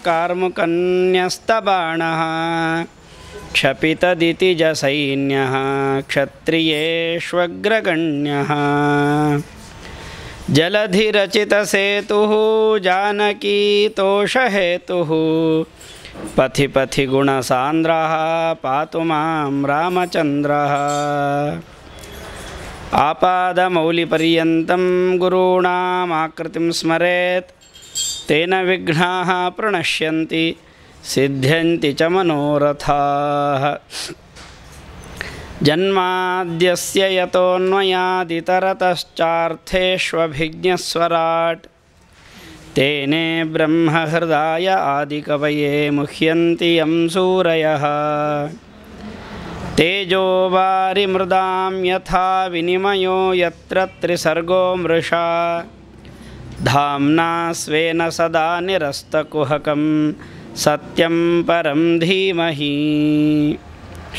ಕಾರ್ಮುಕನ್ಯಸ್ತಬಾಣಃ ಕ್ಷಪಿತದಿತಿ ಜಸೈನ್ಯಃ ಕ್ಷತ್ರಿಯೇಷ್ವಗ್ರಗಣ್ಯಃ ಜಲಧಿರಚಿತಸೇತುಃ ಜಾನಕೀತೋಷಹೇತುಃ ಪಥಿ ಪಥಿ ಗುಣಸಾಂದ್ರಃ ಪಾತು ಮಾಂ ರಾಮಚಂದ್ರಃ ಆಪಾದಮೌಲಿಪರ್ಯಂತಂ ಗುರುಣಾಮಾಕೃತಿಂ ಸ್ಮರೇತ್ ತೇನ ವಿಘ್ನಾಃ ಪ್ರಣಶ್ಯಂತಿ ಸಿದ್ಧ್ಯಂತಿ ಚ ಮನೋರಥಾಃ ಜನ್ಮಾದ್ಯಸ್ಯ ಯತೋನ್ಮಯಾದಿತರತಶ್ಚಾರ್ಥೇಷ್ವಭಿಜ್ಞಸ್ವರಾಟ್ ತೇನೇ ಬ್ರಹ್ಮಹೃದಾಯ ಆದಿಕವಯೇ ಮುಹ್ಯಂತಿ ಯಂ ಸೂರಯಃ ತೇಜೋ ವಾರಿಮೃದಾಂ ಯಥಾ ವಿನಿಮಯೋ ಯತ್ರ ತ್ರಿಸರ್ಗೋ ಮೃಷಾ ಧಾಮ್ನಾ ಸ್ವೇನ ಸದಾ ನಿರಸ್ತಕುಹಕಂ ಸತ್ಯಂ ಪರಂ ಧೀಮಹಿ.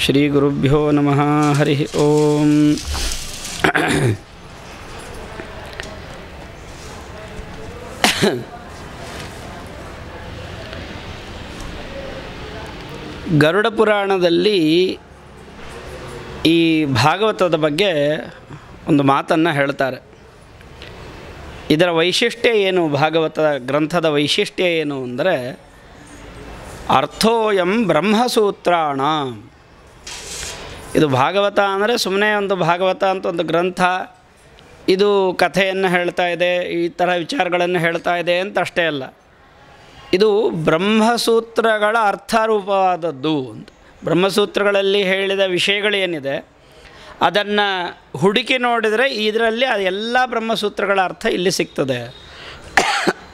ಶ್ರೀ ಗುರುಭ್ಯೋ ನಮಃ. ಹರಿ ಓಂ. ಗರುಡ ಪುರಾಣದಲ್ಲಿ ಈ ಭಾಗವತದ ಬಗ್ಗೆ ಒಂದು ಮಾತನ್ನು ಹೇಳ್ತಾರೆ. ಇದರ ವೈಶಿಷ್ಟ್ಯ ಏನು, ಭಾಗವತ ಗ್ರಂಥದ ವೈಶಿಷ್ಟ್ಯ ಏನು ಅಂದರೆ, ಅರ್ಥೋಯಂ ಬ್ರಹ್ಮಸೂತ್ರಾಣ. ಇದು ಭಾಗವತ ಅಂದರೆ ಸುಮ್ಮನೆ ಒಂದು ಭಾಗವತ ಅಂತ ಒಂದು ಗ್ರಂಥ, ಇದು ಕಥೆಯನ್ನು ಹೇಳ್ತಾ ಇದೆ, ಈ ಥರ ವಿಚಾರಗಳನ್ನು ಹೇಳ್ತಾ ಇದೆ ಅಂತ ಅಷ್ಟೇ ಅಲ್ಲ. ಇದು ಬ್ರಹ್ಮಸೂತ್ರಗಳ ಅರ್ಥರೂಪವಾದದ್ದು ಅಂತ. ಬ್ರಹ್ಮಸೂತ್ರಗಳಲ್ಲಿ ಹೇಳಿದ ವಿಷಯಗಳೇನಿದೆ ಅದನ್ನು ಹುಡುಕಿ ನೋಡಿದರೆ ಇದರಲ್ಲಿ ಎಲ್ಲ ಬ್ರಹ್ಮಸೂತ್ರಗಳ ಅರ್ಥ ಇಲ್ಲಿ ಸಿಗ್ತದೆ.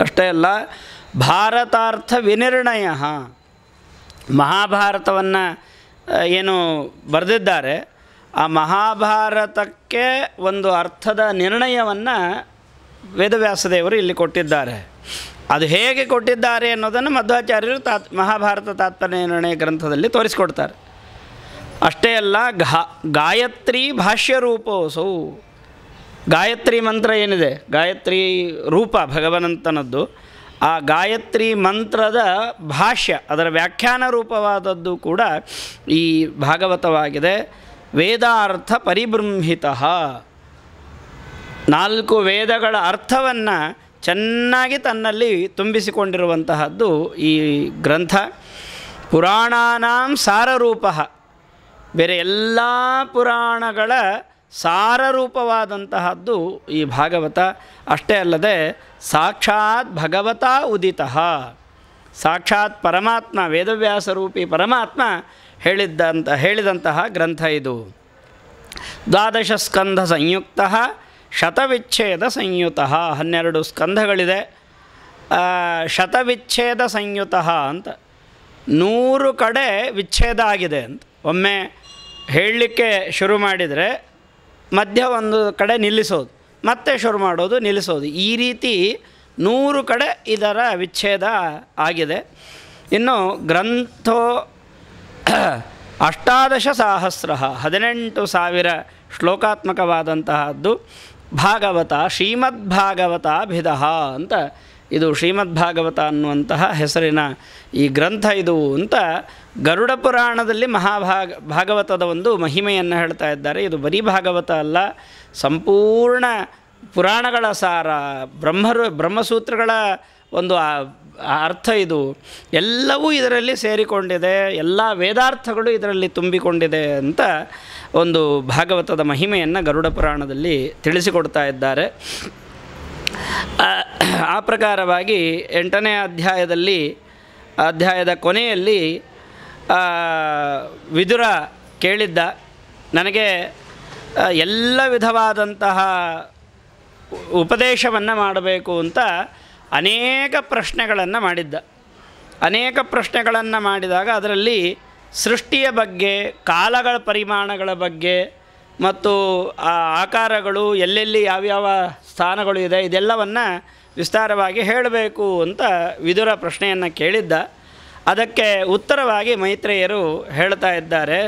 ಅಷ್ಟೇ ಅಲ್ಲ, ಭಾರತಾರ್ಥ ವಿನಿರ್ಣಯ, ಮಹಾಭಾರತವನ್ನು ಏನು ಬರೆದಿದ್ದಾರೆ ಆ ಮಹಾಭಾರತಕ್ಕೆ ಒಂದು ಅರ್ಥದ ನಿರ್ಣಯವನ್ನು ವೇದವ್ಯಾಸದೇವರು ಇಲ್ಲಿ ಕೊಟ್ಟಿದ್ದಾರೆ. ಅದು ಹೇಗೆ ಕೊಟ್ಟಿದ್ದಾರೆ ಅನ್ನೋದನ್ನು ಮಧ್ವಾಚಾರ್ಯರು ಮಹಾಭಾರತ ತಾತ್ಪರ್ಯ ನಿರ್ಣಯ ಗ್ರಂಥದಲ್ಲಿ ತೋರಿಸಿಕೊಡ್ತಾರೆ. ಅಷ್ಟೇ ಅಲ್ಲ, ಗಾಯತ್ರಿ ಭಾಷ್ಯರೂಪೋಸೌ. ಗಾಯತ್ರಿ ಮಂತ್ರ ಏನಿದೆ, ಗಾಯತ್ರಿ ರೂಪ ಭಗವಂತನದ್ದು, ಆ ಗಾಯತ್ರಿ ಮಂತ್ರದ ಭಾಷ್ಯ, ಅದರ ವ್ಯಾಖ್ಯಾನ ರೂಪವಾದದ್ದು ಕೂಡ ಈ ಭಾಗವತವಾಗಿದೆ. ವೇದಾರ್ಥ ಪರಿಬೃಂಹಿತ, 4 ವೇದಗಳ ಅರ್ಥವನ್ನು ಚೆನ್ನಾಗಿ ತನ್ನಲ್ಲಿ ತುಂಬಿಸಿಕೊಂಡಿರುವಂತಹದ್ದು ಈ ಗ್ರಂಥ. ಪುರಾಣಾನಾಂ ಸಾರರೂಪ, ಬೇರೆ ಎಲ್ಲ ಪುರಾಣಗಳ ಸಾರರೂಪವಾದಂತಹದ್ದು ಈ ಭಾಗವತ. ಅಷ್ಟೇ ಅಲ್ಲದೆ ಸಾಕ್ಷಾತ್ ಭಗವತಾ ಉದಿತಃ, ಸಾಕ್ಷಾತ್ ಪರಮಾತ್ಮ, ವೇದವ್ಯಾಸರೂಪಿ ಪರಮಾತ್ಮ ಹೇಳಿದಂತಹ ಗ್ರಂಥ ಇದು. 12 ಸ್ಕಂಧ ಸಂಯುಕ್ತ ಶತವಿಚ್ಛೇದ ಸಂಯುತ, 12 ಸ್ಕಂಧಗಳಿದೆ. ಶತವಿಚ್ಛೇದ ಸಂಯುತ ಅಂತ 100 ಕಡೆ ವಿಚ್ಛೇದ ಆಗಿದೆ ಅಂತ. ಒಮ್ಮೆ ಹೇಳಲಿಕ್ಕೆ ಶುರು ಮಾಡಿದರೆ ಮಧ್ಯ ಒಂದು ಕಡೆ ನಿಲ್ಲಿಸೋದು, ಮತ್ತೆ ಶುರು ಮಾಡೋದು, ನಿಲ್ಲಿಸೋದು, ಈ ರೀತಿ 100 ಕಡೆ ಇದರ ವಿಚ್ಛೇದ ಆಗಿದೆ. ಇನ್ನು ಗ್ರಂಥೋ 18,000 18,000 ಶ್ಲೋಕಾತ್ಮಕವಾದಂತಹದ್ದು ಭಾಗವತ. ಶ್ರೀಮದ್ಭಾಗವತಾಭಿಧ ಅಂತ ಇದು ಶ್ರೀಮದ್ಭಾಗವತ ಅನ್ನುವಂತಹ ಹೆಸರಿನ ಈ ಗ್ರಂಥ ಇದು ಅಂತ ಗರುಡ ಪುರಾಣದಲ್ಲಿ ಭಾಗವತದ ಒಂದು ಮಹಿಮೆಯನ್ನು ಹೇಳ್ತಾ ಇದ್ದಾರೆ. ಇದು ಬರೀ ಭಾಗವತ ಅಲ್ಲ, ಸಂಪೂರ್ಣ ಪುರಾಣಗಳ ಸಾರ, ಬ್ರಹ್ಮಸೂತ್ರಗಳ ಒಂದು ಅರ್ಥ ಇದು. ಎಲ್ಲವೂ ಇದರಲ್ಲಿ ಸೇರಿಕೊಂಡಿದೆ, ಎಲ್ಲ ವೇದಾರ್ಥಗಳು ಇದರಲ್ಲಿ ತುಂಬಿಕೊಂಡಿದೆ ಅಂತ ಒಂದು ಭಾಗವತದ ಮಹಿಮೆಯನ್ನು ಗರುಡ ಪುರಾಣದಲ್ಲಿ ತಿಳಿಸಿಕೊಡ್ತಾ ಇದ್ದಾರೆ. ಆ ಪ್ರಕಾರವಾಗಿ 8ನೇ ಅಧ್ಯಾಯದ ಕೊನೆಯಲ್ಲಿ ವಿದುರ ಕೇಳಿದ್ದ, ನನಗೆ ಎಲ್ಲ ವಿಧವಾದಂತಹ ಉಪದೇಶವನ್ನು ಮಾಡಬೇಕು ಅಂತ ಅನೇಕ ಪ್ರಶ್ನೆಗಳನ್ನು ಮಾಡಿದ್ದ. ಅನೇಕ ಪ್ರಶ್ನೆಗಳನ್ನು ಮಾಡಿದಾಗ ಅದರಲ್ಲಿ ಸೃಷ್ಟಿಯ ಬಗ್ಗೆ, ಕಾಲಗಳ ಪರಿಮಾಣಗಳ ಬಗ್ಗೆ ಮತ್ತು ಆ ಆಕಾರಗಳು ಎಲ್ಲೆಲ್ಲಿ ಯಾವ್ಯಾವ ಸ್ಥಾನಗಳು ಇದೆ ಇದೆಲ್ಲವನ್ನು ವಿಸ್ತಾರವಾಗಿ ಹೇಳಬೇಕು ಅಂತ ವಿದುರ ಪ್ರಶ್ನೆಯನ್ನು ಕೇಳಿದ್ದ. ಅದಕ್ಕೆ ಉತ್ತರವಾಗಿ ಮೈತ್ರೇಯರು ಹೇಳ್ತಾ ಇದ್ದಾರೆ.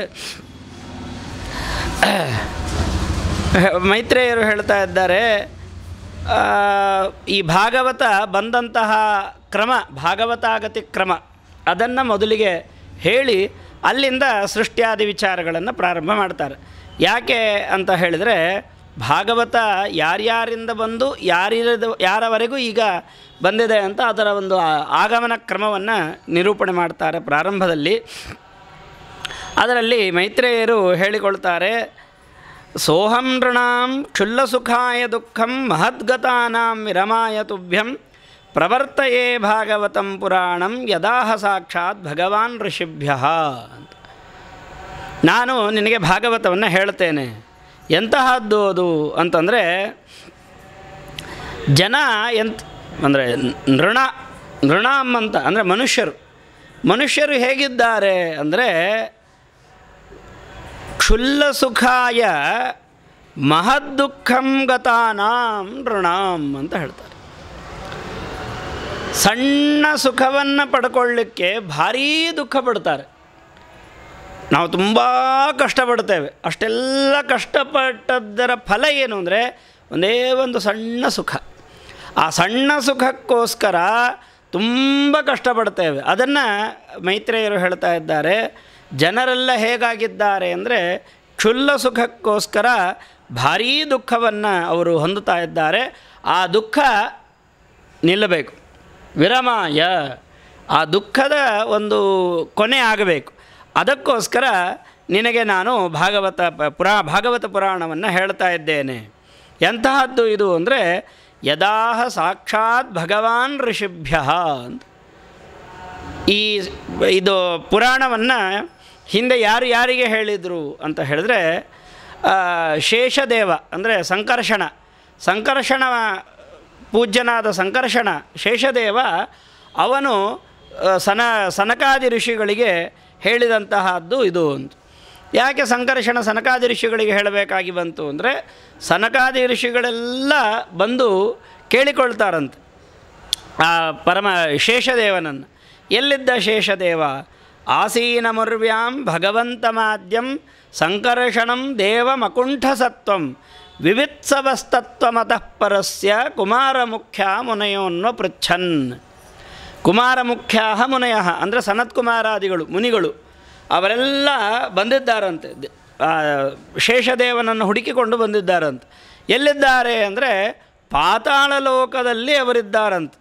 ಮೈತ್ರೇಯರು ಹೇಳ್ತಾ ಇದ್ದಾರೆ, ಈ ಭಾಗವತ ಬಂದಂತಹ ಕ್ರಮ, ಭಾಗವತಾಗತಿ ಕ್ರಮ ಅದನ್ನು ಮೊದಲಿಗೆ ಹೇಳಿ ಅಲ್ಲಿಂದ ಸೃಷ್ಟಿಯಾದಿ ವಿಚಾರಗಳನ್ನು ಪ್ರಾರಂಭ ಮಾಡ್ತಾರೆ. ಯಾಕೆ ಅಂತ ಹೇಳಿದರೆ, ಭಾಗವತ ಯಾರ್ಯಾರಿಂದ ಬಂದು ಯಾರವರೆಗೂ ಈಗ ಬಂದಿದೆ ಅಂತ ಅದರ ಒಂದು ಆಗಮನ ಕ್ರಮವನ್ನು ನಿರೂಪಣೆ ಮಾಡ್ತಾರೆ ಪ್ರಾರಂಭದಲ್ಲಿ. ಅದರಲ್ಲಿ ಮೈತ್ರೇಯರು ಹೇಳಿಕೊಳ್ತಾರೆ, ಸೋಹಂ ನೃಣಾಂ ಕ್ಷುಲ್ಲಸುಖಾಯ ದುಃಖಂ ಮಹದ್ಗತಾನಾಂ ವಿರಮಾಯ ತುಭ್ಯಂ ಪ್ರವರ್ತಯೇ ಭಾಗವತಂ ಪುರಾಣಂ ಯದಾಹ ಸಾಕ್ಷಾತ್ ಭಗವಾನ್ ಋಷಿಭ್ಯ ಅಂತ. ನಾನು ನಿನಗೆ ಭಾಗವತವನ್ನು ಹೇಳ್ತೇನೆ. ಎಂತಹದ್ದು ಅದು ಅಂತಂದರೆ, ಜನ ಅಂದರೆ ನೃಣಾಂ ಅಂತ ಅಂದರೆ ಮನುಷ್ಯರು ಹೇಗಿದ್ದಾರೆ ಅಂದರೆ, ಕ್ಷುಲ್ಲಸುಖಾಯ ಮಹದ್ದುಃಖಂ ಗತಾನಾಂ ನೃಣಾಂ ಅಂತ ಹೇಳ್ತಾರೆ. ಸಣ್ಣ ಸುಖವನ್ನು ಪಡ್ಕೊಳ್ಳಿಕ್ಕೆ ಭಾರೀ ದುಃಖ ಪಡ್ತಾರೆ. ನಾವು ತುಂಬ ಕಷ್ಟಪಡ್ತೇವೆ. ಅಷ್ಟೆಲ್ಲ ಕಷ್ಟಪಟ್ಟದ್ದರ ಫಲ ಏನು ಅಂದರೆ ಒಂದೇ ಒಂದು ಸಣ್ಣ ಸುಖ. ಆ ಸಣ್ಣ ಸುಖಕ್ಕೋಸ್ಕರ ತುಂಬ ಕಷ್ಟಪಡ್ತೇವೆ. ಅದನ್ನು ಮೈತ್ರೇಯರು ಹೇಳ್ತಾ ಇದ್ದಾರೆ, ಜನರೆಲ್ಲ ಹೇಗಾಗಿದ್ದಾರೆ ಅಂದರೆ ಕ್ಷುಲ್ಲ ಸುಖಕ್ಕೋಸ್ಕರ ಭಾರೀ ದುಃಖವನ್ನು ಅವರು ಹೊಂದುತ್ತಾ ಇದ್ದಾರೆ. ಆ ದುಃಖ ನಿಲ್ಲಬೇಕು. ವಿರಮಾಯ, ಆ ದುಃಖದ ಒಂದು ಕೊನೆ ಆಗಬೇಕು. ಅದಕ್ಕೋಸ್ಕರ ನಿನಗೆ ನಾನು ಭಾಗವತ ಪುರಾಣವನ್ನು ಹೇಳ್ತಾ ಇದ್ದೇನೆ. ಎಂತಹದ್ದು ಇದು ಅಂದರೆ, ಯದಾಹ ಸಾಕ್ಷಾತ್ ಭಗವಾನ್ ಋಷಿಭ್ಯ ಅಂತ. ಇದು ಪುರಾಣವನ್ನು ಹಿಂದೆ ಯಾರಿಗೆ ಹೇಳಿದರು ಅಂತ ಹೇಳಿದ್ರೆ, ಶೇಷದೇವ ಅಂದರೆ ಸಂಕರ್ಷಣ ಪೂಜ್ಯನಾದ ಸಂಕರ್ಷಣ ಶೇಷದೇವ ಅವನು ಸನಕಾದಿ ಋಷಿಗಳಿಗೆ ಹೇಳಿದಂತಹದ್ದು ಇದು ಅಂತ. ಯಾಕೆ ಸನಕಾದಿ ಋಷಿಗಳಿಗೆ ಹೇಳಬೇಕಾಗಿ ಬಂತು ಅಂದರೆ, ಸನಕಾದಿ ಋಷಿಗಳೆಲ್ಲ ಬಂದು ಕೇಳಿಕೊಳ್ತಾರಂತೆ ಆ ಪರಮ ಶೇಷದೇವನನ್ನು. ಎಲ್ಲಿದ್ದ ಶೇಷದೇವ? ಆಸೀನಮುರ್ವ್ಯಾಂ ಭಗವಂತಮಾದ್ಯಂ ಸಂಕರ್ಷಣಂ ದೇವಮಕುಂಠಸತ್ವಂ ವಿವಿತ್ಸವಸ್ತತ್ವಮತಃ ಪರಸ್ಯ ಕುಮಾರಮುಖ್ಯ ಮುನಯೋನ್ವ ಪೃಚ್ಛನ್. ಕುಮಾರಮುಖ್ಯ ಮುನಯ ಅಂದರೆ ಸನತ್ಕುಮಾರಾದಿಗಳು ಮುನಿಗಳು ಅವರೆಲ್ಲ ಬಂದಿದ್ದಾರಂತೆ, ಶೇಷದೇವನನ್ನು ಹುಡುಕಿಕೊಂಡು ಬಂದಿದ್ದಾರಂತೆ. ಎಲ್ಲಿದ್ದಾರೆ ಅಂದರೆ ಪಾತಾಳ ಲೋಕದಲ್ಲಿ ಅವರಿದ್ದಾರಂತೆ.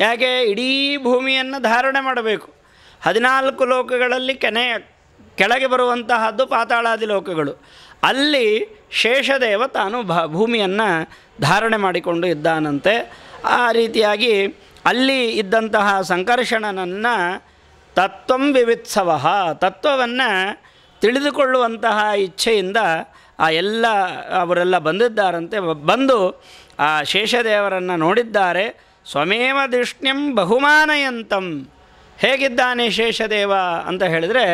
ಯಾಕೆ? ಇಡೀ ಭೂಮಿಯನ್ನು ಧಾರಣೆ ಮಾಡಬೇಕು. 14 ಲೋಕಗಳಲ್ಲಿ ಕೆಳಗೆ ಬರುವಂತಹದ್ದು ಪಾತಾಳಾದಿ ಲೋಕಗಳು. ಅಲ್ಲಿ ಶೇಷದೇವ ತಾನು ಭೂಮಿಯನ್ನು ಧಾರಣೆ ಮಾಡಿಕೊಂಡು ಇದ್ದಾನಂತೆ. ಆ ರೀತಿಯಾಗಿ ಅಲ್ಲಿ ಇದ್ದಂತಹ ಸಂಕರ್ಷಣನನ್ನು ತತ್ವಂ ವಿವಿತ್ಸವ, ತತ್ವವನ್ನು ತಿಳಿದುಕೊಳ್ಳುವಂತಹ ಇಚ್ಛೆಯಿಂದ ಅವರೆಲ್ಲ ಬಂದಿದ್ದಾರಂತೆ. ಬಂದು ಆ ಶೇಷದೇವರನ್ನು ನೋಡಿದ್ದಾರೆ. ಸ್ವಮೇವ ದೃಷ್ಟ್ಯಂ ಬಹುಮಾನಯಂತಂ. ಹೇಗಿದ್ದಾನೆ ಶೇಷದೇವ ಅಂತ ಹೇಳಿದರೆ,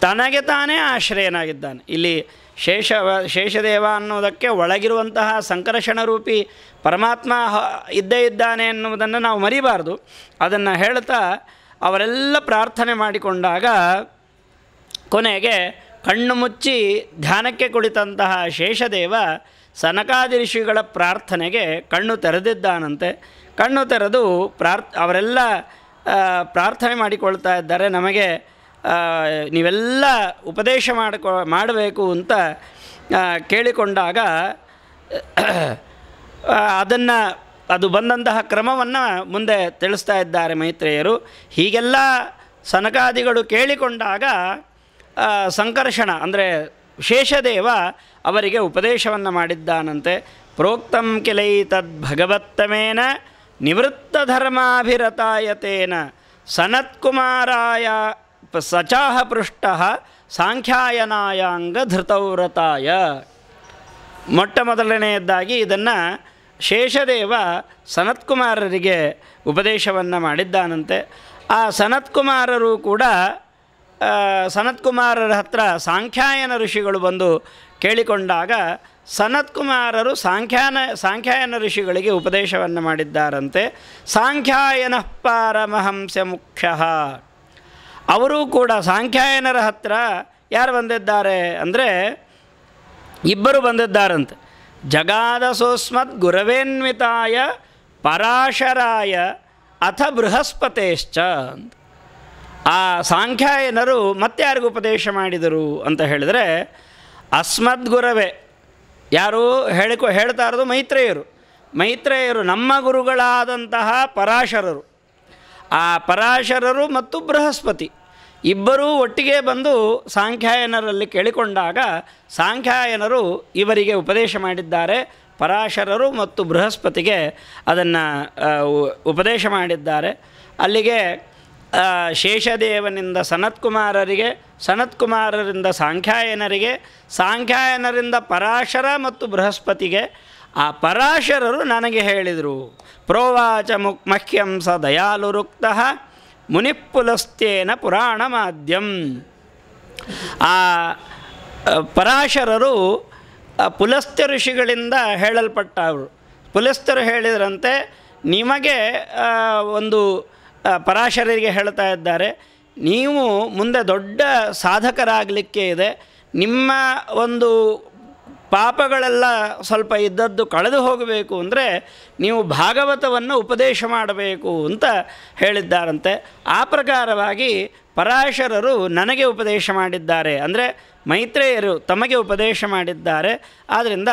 ತನಗೆ ತಾನೇ ಆಶ್ರಯನಾಗಿದ್ದಾನೆ. ಇಲ್ಲಿ ಶೇಷದೇವ ಅನ್ನೋದಕ್ಕೆ ಒಳಗಿರುವಂತಹ ಸಂಕರ್ಷಣ ರೂಪಿ ಪರಮಾತ್ಮ ಇದ್ದೇ ಇದ್ದಾನೆ ಎನ್ನುವುದನ್ನು ನಾವು ಮರಿಬಾರ್ದು. ಅದನ್ನು ಹೇಳ್ತಾ ಅವರೆಲ್ಲ ಪ್ರಾರ್ಥನೆ ಮಾಡಿಕೊಂಡಾಗ ಕೊನೆಗೆ ಕಣ್ಣು ಮುಚ್ಚಿ ಧ್ಯಾನಕ್ಕೆ ಕುಳಿತಂತಹ ಶೇಷದೇವ ಸನಕಾದಿ ಋಷಿಗಳ ಪ್ರಾರ್ಥನೆಗೆ ಕಣ್ಣು ತೆರೆದಿದ್ದಾನಂತೆ. ಕಣ್ಣು ತೆರೆದು ಅವರೆಲ್ಲ ಪ್ರಾರ್ಥನೆ ಮಾಡಿಕೊಳ್ತಾ ಇದ್ದಾರೆ, ನಮಗೆ ನೀವೆಲ್ಲ ಉಪದೇಶ ಮಾಡಬೇಕು ಅಂತ ಕೇಳಿಕೊಂಡಾಗ ಅದು ಬಂದಂತಹ ಕ್ರಮವನ್ನು ಮುಂದೆ ತಿಳಿಸ್ತಾ ಇದ್ದಾರೆ ಮೈತ್ರೇಯರು. ಹೀಗೆಲ್ಲ ಸನಕಾದಿಗಳು ಕೇಳಿಕೊಂಡಾಗ ಸಂಕರ್ಷಣ ಅಂದರೆ ಶೇಷದೇವ ಅವರಿಗೆ ಉಪದೇಶವನ್ನು ಮಾಡಿದ್ದಾನಂತೆ. ಪ್ರೋಕ್ತಂ ಕಿಲೈತದ್ ಭಗವತ್ತಮೇನ ನಿವೃತ್ತಧರ್ಮಾಭಿರತಾಯತೇನ ಸನತ್ಕುಮಾರಾಯ ಸಚಾಹ ಪೃಷ್ಟ ಸಾಂಖ್ಯಾಯನಾಯಾಂಗ ಧೃತವ್ರತಾಯ. ಮೊಟ್ಟ ಮೊದಲನೆಯದ್ದಾಗಿ ಇದನ್ನು ಶೇಷದೇವ ಸನತ್ಕುಮಾರರಿಗೆ ಉಪದೇಶವನ್ನು ಮಾಡಿದ್ದಾನಂತೆ. ಆ ಸನತ್ಕುಮಾರರು ಕೂಡ ಸನತ್ಕುಮಾರರ ಹತ್ರ ಸಾಂಖ್ಯಾಯನ ಋಷಿಗಳು ಬಂದು ಕೇಳಿಕೊಂಡಾಗ ಸನತ್ಕುಮಾರರು ಸಾಂಖ್ಯಾಯನ ಋಷಿಗಳಿಗೆ ಉಪದೇಶವನ್ನು ಮಾಡಿದ್ದಾರಂತೆ. ಸಾಂಖ್ಯಾಯನ ಪಾರಮಹಂಸ ಮುಖ್ಯ. ಅವರೂ ಕೂಡ ಸಾಂಖ್ಯಾಯನರ ಹತ್ರ ಯಾರು ಬಂದಿದ್ದಾರೆ ಅಂದರೆ ಇಬ್ಬರು ಬಂದಿದ್ದಾರಂತೆ. ಜಗಾದಸೋಸ್ಮದ್ ಗುರವೇನ್ವಿತಾಯ ಪರಾಶರಾಯ ಅಥ ಬೃಹಸ್ಪತೇಶ್ಚ. ಆ ಸಾಂಖ್ಯಾಯನರು ಮತ್ತಾರಿಗೂ ಉಪದೇಶ ಮಾಡಿದರು ಅಂತ ಹೇಳಿದರೆ ಅಸ್ಮದ್ಗುರವೇ. ಯಾರು ಹೇಳ್ತಾ ಇರೋದು ಮೈತ್ರೇಯರು ನಮ್ಮ ಗುರುಗಳಾದಂತಹ ಪರಾಶರರು. ಆ ಪರಾಶರರು ಮತ್ತು ಬೃಹಸ್ಪತಿ ಇಬ್ಬರೂ ಒಟ್ಟಿಗೆ ಬಂದು ಸಾಂಖ್ಯಾಯನರಲ್ಲಿ ಕೇಳಿಕೊಂಡಾಗ ಸಾಂಖ್ಯಾಯನರು ಇವರಿಗೆ ಉಪದೇಶ ಮಾಡಿದ್ದಾರೆ. ಪರಾಶರರು ಮತ್ತು ಬೃಹಸ್ಪತಿಗೆ ಅದನ್ನು ಉಪದೇಶ ಮಾಡಿದ್ದಾರೆ. ಅಲ್ಲಿಗೆ ಶೇಷದೇವನಿಂದ ಸನತ್ಕುಮಾರರಿಗೆ, ಸನತ್ಕುಮಾರರಿಂದ ಸಾಂಖ್ಯಾಯನರಿಗೆ, ಸಾಂಖ್ಯಾಯನರಿಂದ ಪರಾಶರ ಮತ್ತು ಬೃಹಸ್ಪತಿಗೆ. ಆ ಪರಾಶರರು ನನಗೆ ಹೇಳಿದರು, ಪ್ರೋವಾಚ ಮಹ್ಯಂ ಸ ದಯಾಲುರುಕ್ತಃ ಮುನಿಪುಲಸ್ತ್ಯೇನ ಪುರಾಣ ಮಾಧ್ಯಂ. ಆ ಪರಾಶರರು ಪುಲಸ್ತ್ಯ ಋಷಿಗಳಿಂದ ಹೇಳಲ್ಪಟ್ಟವರು. ಪುಲಸ್ತ್ಯರು ಹೇಳಿದ್ರಂತೆ, ನಿಮಗೆ ಒಂದು ಪರಾಶರರಿಗೆ ಹೇಳ್ತಾ ಇದ್ದಾರೆ, ನೀವು ಮುಂದೆ ದೊಡ್ಡ ಸಾಧಕರಾಗಲಿಕ್ಕೆ ಇದೆ, ನಿಮ್ಮ ಒಂದು ಪಾಪಗಳೆಲ್ಲ ಸ್ವಲ್ಪ ಇದ್ದದ್ದು ಕಳೆದು ಹೋಗಬೇಕು ಅಂದರೆ ನೀವು ಭಾಗವತವನ್ನು ಉಪದೇಶ ಮಾಡಬೇಕು ಅಂತ ಹೇಳಿದ್ದಾರಂತೆ. ಆ ಪ್ರಕಾರವಾಗಿ ಪರಾಶರರು ನನಗೆ ಉಪದೇಶ ಮಾಡಿದ್ದಾರೆ, ಅಂದರೆ ಮೈತ್ರೇಯರು ತಮಗೆ ಉಪದೇಶ ಮಾಡಿದ್ದಾರೆ. ಆದ್ದರಿಂದ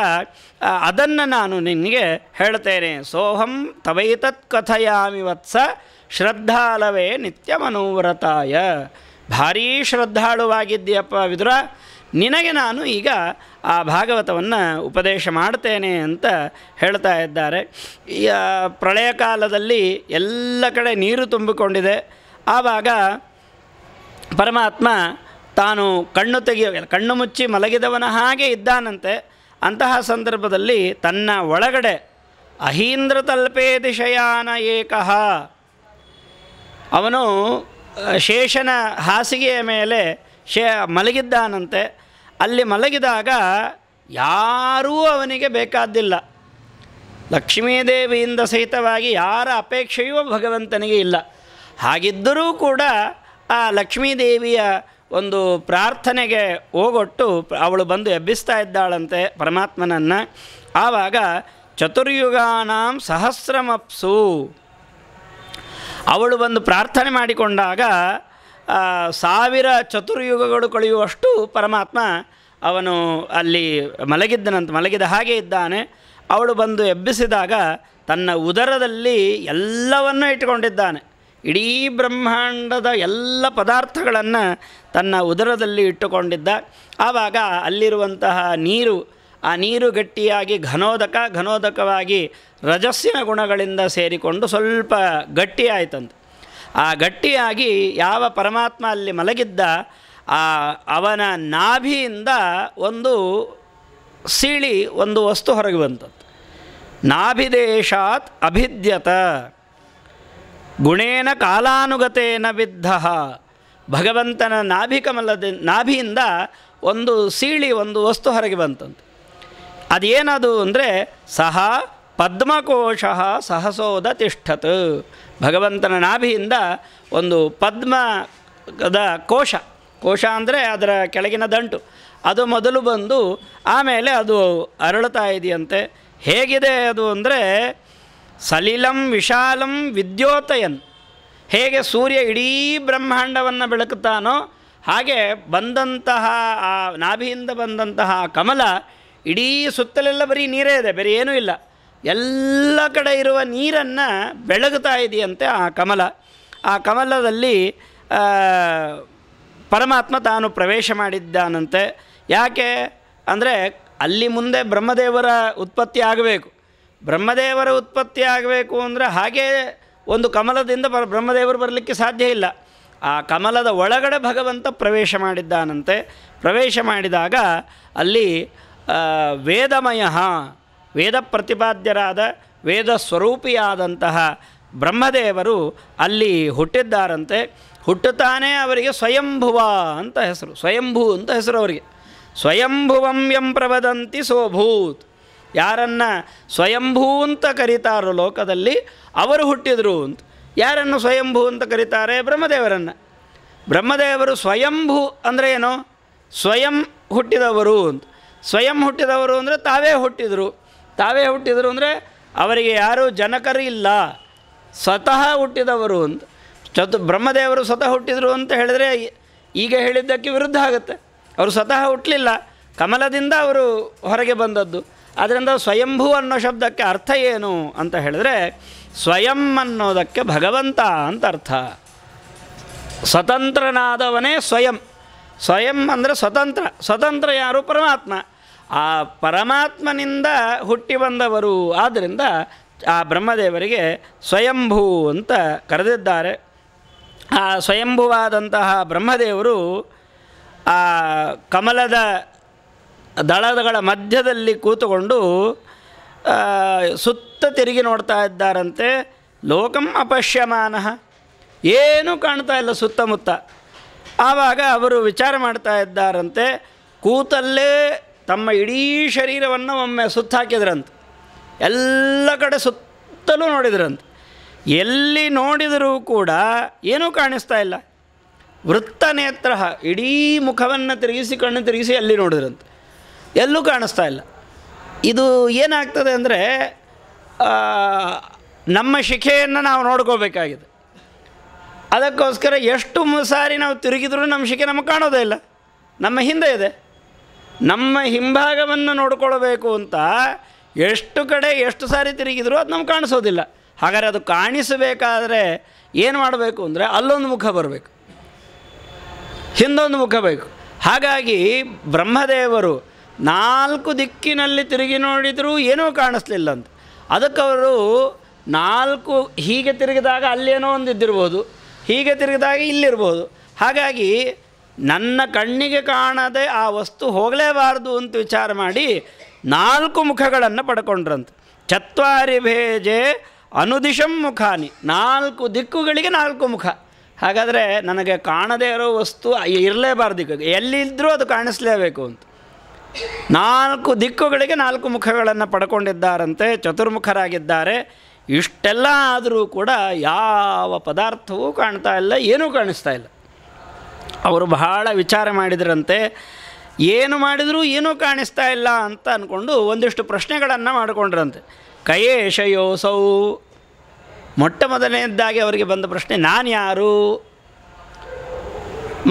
ಅದನ್ನು ನಾನು ನಿನಗೆ ಹೇಳ್ತೇನೆ. ಸೋಹಂ ತವೈತತ್ ಕಥಯಾಮಿ ವತ್ಸ ಶ್ರದ್ಧಾಲವೇ ನಿತ್ಯ ಮನೋವ್ರತಾಯ. ಭಾರೀ ಶ್ರದ್ಧಾಳುವಾಗಿದ್ದೀಯಪ್ಪ ವಿದುರ, ನಿನಗೆ ನಾನು ಈಗ ಆ ಭಾಗವತವನ್ನು ಉಪದೇಶ ಮಾಡ್ತೇನೆ ಅಂತ ಹೇಳ್ತಾ ಇದ್ದಾರೆ. ಪ್ರಳಯ ಕಾಲದಲ್ಲಿ ಎಲ್ಲ ಕಡೆ ನೀರು ತುಂಬಿಕೊಂಡಿದೆ. ಆವಾಗ ಪರಮಾತ್ಮ ತಾನು ಕಣ್ಣು ಮುಚ್ಚಿ ಮಲಗಿದವನ ಹಾಗೆ ಇದ್ದಾನಂತೆ. ಅಂತಹ ಸಂದರ್ಭದಲ್ಲಿ ತನ್ನ ಒಳಗಡೆ ಅಹೀಂದ್ರ ತಲ್ಪೇತಿ ಶಯಾನ ಏಕಃ, ಅವನು ಶೇಷನ ಹಾಸಿಗೆಯ ಮೇಲೆ ಮಲಗಿದ್ದಾನಂತೆ. ಅಲ್ಲಿ ಮಲಗಿದಾಗ ಯಾರೂ ಅವನಿಗೆ ಬೇಕಾದ್ದಿಲ್ಲ. ಲಕ್ಷ್ಮೀದೇವಿಯಿಂದ ಸಹಿತವಾಗಿ ಯಾರ ಅಪೇಕ್ಷೆಯೂ ಭಗವಂತನಿಗೆ ಇಲ್ಲ. ಹಾಗಿದ್ದರೂ ಕೂಡ ಆ ಲಕ್ಷ್ಮೀದೇವಿಯ ಒಂದು ಪ್ರಾರ್ಥನೆಗೆ ಓಗೊಟ್ಟು ಅವಳು ಬಂದು ಎಬ್ಬಿಸ್ತಾ ಇದ್ದಾಳಂತೆ ಪರಮಾತ್ಮನನ್ನು. ಆವಾಗ ಚತುರ್ಯುಗಾನಾಂ ಸಹಸ್ರಮಪ್ಸು, ಅವಳು ಬಂದು ಪ್ರಾರ್ಥನೆ ಮಾಡಿಕೊಂಡಾಗ 1000 ಚತುರ್ಯುಗಗಳು ಕಳೆಯುವಷ್ಟು ಪರಮಾತ್ಮ ಅವನು ಅಲ್ಲಿ ಮಲಗಿದ ಹಾಗೆ ಇದ್ದಾನೆ. ಅವಳು ಬಂದು ಎಬ್ಬಿಸಿದಾಗ ತನ್ನ ಉದರದಲ್ಲಿ ಎಲ್ಲವನ್ನೂ ಇಟ್ಟುಕೊಂಡಿದ್ದಾನೆ. ಇಡೀ ಬ್ರಹ್ಮಾಂಡದ ಎಲ್ಲ ಪದಾರ್ಥಗಳನ್ನು ತನ್ನ ಉದರದಲ್ಲಿ ಇಟ್ಟುಕೊಂಡಿದ್ದ. ಆವಾಗ ಅಲ್ಲಿರುವಂತಹ ಆ ನೀರು ಗಟ್ಟಿಯಾಗಿ ಘನೋದಕವಾಗಿ ರಜಸ್ಸಿನ ಗುಣಗಳಿಂದ ಸೇರಿಕೊಂಡು ಸ್ವಲ್ಪ ಗಟ್ಟಿಯಾಯಿತಂತೆ. ಆ ಗಟ್ಟಿಯಾಗಿ ಯಾವ ಪರಮಾತ್ಮ ಅಲ್ಲಿ ಮಲಗಿದ್ದ ಅವನ ನಾಭಿಯಿಂದ ಒಂದು ಸೀಳಿ ಒಂದು ವಸ್ತು ಹೊರಗೆ ಬಂತದ್ದು. ನಾಭಿದೇಶಾತ್ ಅಭಿದ್ಯತ ಗುಣೇನ ಕಾಲಾನುಗತೇನ ಬಿದ್ಧ. ಭಗವಂತನ ನಾಭಿಯಿಂದ ಒಂದು ಸೀಳಿ ಒಂದು ವಸ್ತು ಹೊರಗೆ ಬಂತಂತೆ. ಅದೇನದು ಅಂದರೆ ಸಹ ಪದ್ಮಕೋಶ ಸಹಸೋದ ತಿಷ್ಠತ್. ಭಗವಂತನ ನಾಭಿಯಿಂದ ಒಂದು ಪದ್ಮದ ಕೋಶ ಅಂದರೆ ಅದರ ಕೆಳಗಿನ ದಂಟು, ಅದು ಮೊದಲು ಬಂದು ಆಮೇಲೆ ಅದು ಅರಳುತ್ತಾ ಇದೆಯಂತೆ. ಹೇಗಿದೆ ಅದು ಅಂದರೆ ಸಲಿಲಂ ವಿಶಾಲಂ ವಿದ್ಯೋತಯನ್. ಹೇಗೆ ಸೂರ್ಯ ಇಡೀ ಬ್ರಹ್ಮಾಂಡವನ್ನು ಬೆಳಕುತ್ತಾನೋ ಹಾಗೆ ಬಂದಂತಹ ಆ ನಾಭಿಯಿಂದ ಬಂದಂತಹ ಕಮಲ ಇಡೀ ಸುತ್ತಲೆಲ್ಲ ಬರೀ ನೀರೇ ಇದೆ, ಬೇರೆ ಏನೂ ಇಲ್ಲ. ಎಲ್ಲ ಕಡೆ ಇರುವ ನೀರನ್ನು ಬೆಳಗುತ್ತಾ ಇದೆಯಂತೆ ಆ ಕಮಲದಲ್ಲಿ ಪರಮಾತ್ಮ ತಾನು ಪ್ರವೇಶ ಮಾಡಿದ್ದಾನಂತೆ. ಯಾಕೆ ಅಂದರೆ ಅಲ್ಲಿ ಮುಂದೆ ಬ್ರಹ್ಮದೇವರ ಉತ್ಪತ್ತಿ ಆಗಬೇಕು. ಬ್ರಹ್ಮದೇವರ ಉತ್ಪತ್ತಿ ಆಗಬೇಕು ಅಂದರೆ ಹಾಗೇ ಒಂದು ಕಮಲದಿಂದ ಬ್ರಹ್ಮದೇವರು ಬರಲಿಕ್ಕೆ ಸಾಧ್ಯ ಇಲ್ಲ. ಆ ಕಮಲದ ಒಳಗಡೆ ಭಗವಂತ ಪ್ರವೇಶ ಮಾಡಿದ್ದಾನಂತೆ. ಪ್ರವೇಶ ಮಾಡಿದಾಗ ಅಲ್ಲಿ ವೇದಮಯ ವೇದ ಪ್ರತಿಪಾದ್ಯರಾದ ವೇದ ಸ್ವರೂಪಿಯಾದಂತಹ ಬ್ರಹ್ಮದೇವರು ಅಲ್ಲಿ ಹುಟ್ಟಿದ್ದಾರಂತೆ. ಹುಟ್ಟುತ್ತಾನೆ ಅವರಿಗೆ ಸ್ವಯಂಭುವ ಅಂತ ಹೆಸರು, ಸ್ವಯಂಭೂ ಅಂತ ಹೆಸರು ಅವರಿಗೆ. ಸ್ವಯಂಭುವಂ ಯಂ ಪ್ರವದಂತಿ ಸೋಭೂತ್. ಯಾರನ್ನು ಸ್ವಯಂಭೂ ಅಂತ ಕರೀತಾರೋ ಲೋಕದಲ್ಲಿ ಅವರು ಹುಟ್ಟಿದರು ಅಂತ. ಯಾರನ್ನು ಸ್ವಯಂಭೂ ಅಂತ ಕರೀತಾರೆ? ಬ್ರಹ್ಮದೇವರನ್ನು. ಬ್ರಹ್ಮದೇವರು ಸ್ವಯಂಭೂ ಅಂದರೆ ಏನು? ಸ್ವಯಂ ಹುಟ್ಟಿದವರು ಅಂತ. ಸ್ವಯಂ ಹುಟ್ಟಿದವರು ಅಂದರೆ ತಾವೇ ಹುಟ್ಟಿದರು ಅಂದರೆ ಅವರಿಗೆ ಯಾರೂ ಜನಕರು ಇಲ್ಲ, ಸ್ವತಃ ಹುಟ್ಟಿದವರು ಅಂತ. ಬ್ರಹ್ಮದೇವರು ಸ್ವತಃ ಹುಟ್ಟಿದರು ಅಂತ ಹೇಳಿದರೆ ಈಗ ಹೇಳಿದ್ದಕ್ಕೆ ವಿರುದ್ಧ ಆಗುತ್ತೆ. ಅವರು ಸ್ವತಃ ಹುಟ್ಟಲಿಲ್ಲ, ಕಮಲದಿಂದ ಅವರು ಹೊರಗೆ ಬಂದದ್ದು. ಆದ್ದರಿಂದ ಸ್ವಯಂಭೂ ಅನ್ನೋ ಶಬ್ದಕ್ಕೆ ಅರ್ಥ ಏನು ಅಂತ ಹೇಳಿದ್ರೆ, ಸ್ವಯಂ ಅನ್ನೋದಕ್ಕೆ ಭಗವಂತ ಅಂತ ಅರ್ಥ. ಸ್ವತಂತ್ರನಾದವನೇ ಸ್ವಯಂ. ಸ್ವಯಂ ಅಂದರೆ ಸ್ವತಂತ್ರ. ಸ್ವತಂತ್ರ ಯಾರು? ಪರಮಾತ್ಮ. ಆ ಪರಮಾತ್ಮನಿಂದ ಹುಟ್ಟಿ ಬಂದವರು. ಆದ್ದರಿಂದ ಆ ಬ್ರಹ್ಮದೇವರಿಗೆ ಸ್ವಯಂಭೂ ಅಂತ ಕರೆದಿದ್ದಾರೆ. ಆ ಸ್ವಯಂಭುವಾದಂತಹ ಬ್ರಹ್ಮದೇವರು ಆ ಕಮಲದ ದಳಗಳ ಮಧ್ಯದಲ್ಲಿ ಕೂತುಕೊಂಡು ಸುತ್ತ ತಿರುಗಿ ನೋಡ್ತಾ ಇದ್ದಾರಂತೆ. ಲೋಕಂ ಅಪಶ್ಯಮಾನಃ, ಏನೂ ಕಾಣ್ತಾ ಇಲ್ಲ ಸುತ್ತಮುತ್ತ. ಆವಾಗ ಅವರು ವಿಚಾರ ಮಾಡ್ತಾ ಇದ್ದಾರಂತೆ. ಕೂತಲ್ಲೇ ತಮ್ಮ ಇಡೀ ಶರೀರವನ್ನು ಒಮ್ಮೆ ಸುತ್ತಾಕಿದ್ರಂತೆ. ಎಲ್ಲ ಕಡೆ ಸುತ್ತಲೂ ನೋಡಿದ್ರಂತೆ. ಎಲ್ಲಿ ನೋಡಿದರೂ ಕೂಡ ಏನೂ ಕಾಣಿಸ್ತಾ ಇಲ್ಲ. ವೃತ್ತನೇತ್ರ, ಇಡೀ ಮುಖವನ್ನು ತಿರುಗಿಸಿ ಕಣ್ಣು ತಿರುಗಿಸಿ ಎಲ್ಲಿ ನೋಡಿದ್ರಂತೆ, ಎಲ್ಲೂ ಕಾಣಿಸ್ತಾ ಇಲ್ಲ. ಇದು ಏನಾಗ್ತದೆ ಅಂದರೆ, ನಮ್ಮ ಶಿಖೆಯನ್ನು ನಾವು ನೋಡ್ಕೋಬೇಕಾಗಿದೆ. ಅದಕ್ಕೋಸ್ಕರ ಎಷ್ಟು ಸಾರಿ ನಾವು ತಿರುಗಿದ್ರೂ ನಮ್ಮ ಶಿಖೆ ನಮಗೆ ಕಾಣೋದೇ ಇಲ್ಲ, ನಮ್ಮ ಹಿಂದೆ ಇದೆ. ನಮ್ಮ ಹಿಂಭಾಗವನ್ನು ನೋಡ್ಕೊಳ್ಬೇಕು ಅಂತ ಎಷ್ಟು ಕಡೆ ಎಷ್ಟು ಸಾರಿ ತಿರುಗಿದ್ರೂ ಅದು ನಮ್ಗೆ ಕಾಣಿಸೋದಿಲ್ಲ. ಹಾಗಾದರೆ ಅದು ಕಾಣಿಸಬೇಕಾದ್ರೆ ಏನು ಮಾಡಬೇಕು ಅಂದರೆ, ಅಲ್ಲೊಂದು ಮುಖ ಬರಬೇಕು, ಹಿಂದೊಂದು ಮುಖ ಬೇಕು. ಹಾಗಾಗಿ ಬ್ರಹ್ಮದೇವರು 4 ದಿಕ್ಕಿನಲ್ಲಿ ತಿರುಗಿ ನೋಡಿದರೂ ಏನೂ ಕಾಣಿಸ್ಲಿಲ್ಲ ಅಂತ. ಅದಕ್ಕವರು 4 ಹೀಗೆ ತಿರುಗಿದಾಗ ಅಲ್ಲೇನೋ ಒಂದು ಇದ್ದಿರ್ಬೋದು, ಹೀಗೆ ತಿರುಗಿದಾಗ ಇಲ್ಲಿರ್ಬೋದು. ಹಾಗಾಗಿ ನನ್ನ ಕಣ್ಣಿಗೆ ಕಾಣದೆ ಆ ವಸ್ತು ಹೋಗಲೇಬಾರ್ದು ಅಂತ ವಿಚಾರ ಮಾಡಿ 4 ಮುಖಗಳನ್ನು ಪಡ್ಕೊಂಡ್ರಂತೆ. ಚತ್ವಾರಿ ಭೇಜೆ ಅನುದಿಶಂ ಮುಖಾನಿ, 4 ದಿಕ್ಕುಗಳಿಗೆ 4 ಮುಖ. ಹಾಗಾದರೆ ನನಗೆ ಕಾಣದೇ ಇರೋ ವಸ್ತು ಇರಲೇಬಾರ್ದು, ಎಲ್ಲಿದ್ದರೂ ಅದು ಕಾಣಿಸಲೇಬೇಕು ಅಂತ 4 ದಿಕ್ಕುಗಳಿಗೆ 4 ಮುಖಗಳನ್ನು ಪಡ್ಕೊಂಡಿದ್ದಾರಂತೆ. ಚತುರ್ಮುಖರಾಗಿದ್ದಾರೆ. ಇಷ್ಟೆಲ್ಲ ಆದರೂ ಕೂಡ ಯಾವ ಪದಾರ್ಥವೂ ಕಾಣ್ತಾ ಇಲ್ಲ, ಏನೂ ಕಾಣಿಸ್ತಾ ಇಲ್ಲ. ಅವರು ಬಹಳ ವಿಚಾರ ಮಾಡಿದ್ರಂತೆ. ಏನು ಮಾಡಿದರೂ ಏನೂ ಕಾಣಿಸ್ತಾ ಇಲ್ಲ ಅಂತ ಅಂದ್ಕೊಂಡು ಒಂದಿಷ್ಟು ಪ್ರಶ್ನೆಗಳನ್ನು ಮಾಡಿಕೊಂಡ್ರಂತೆ. ಕಯೇಶಯೋಸೌ, ಮೊಟ್ಟ ಮೊದಲನೇದಾಗಿ ಅವರಿಗೆ ಬಂದ ಪ್ರಶ್ನೆ, ನಾನು ಯಾರು?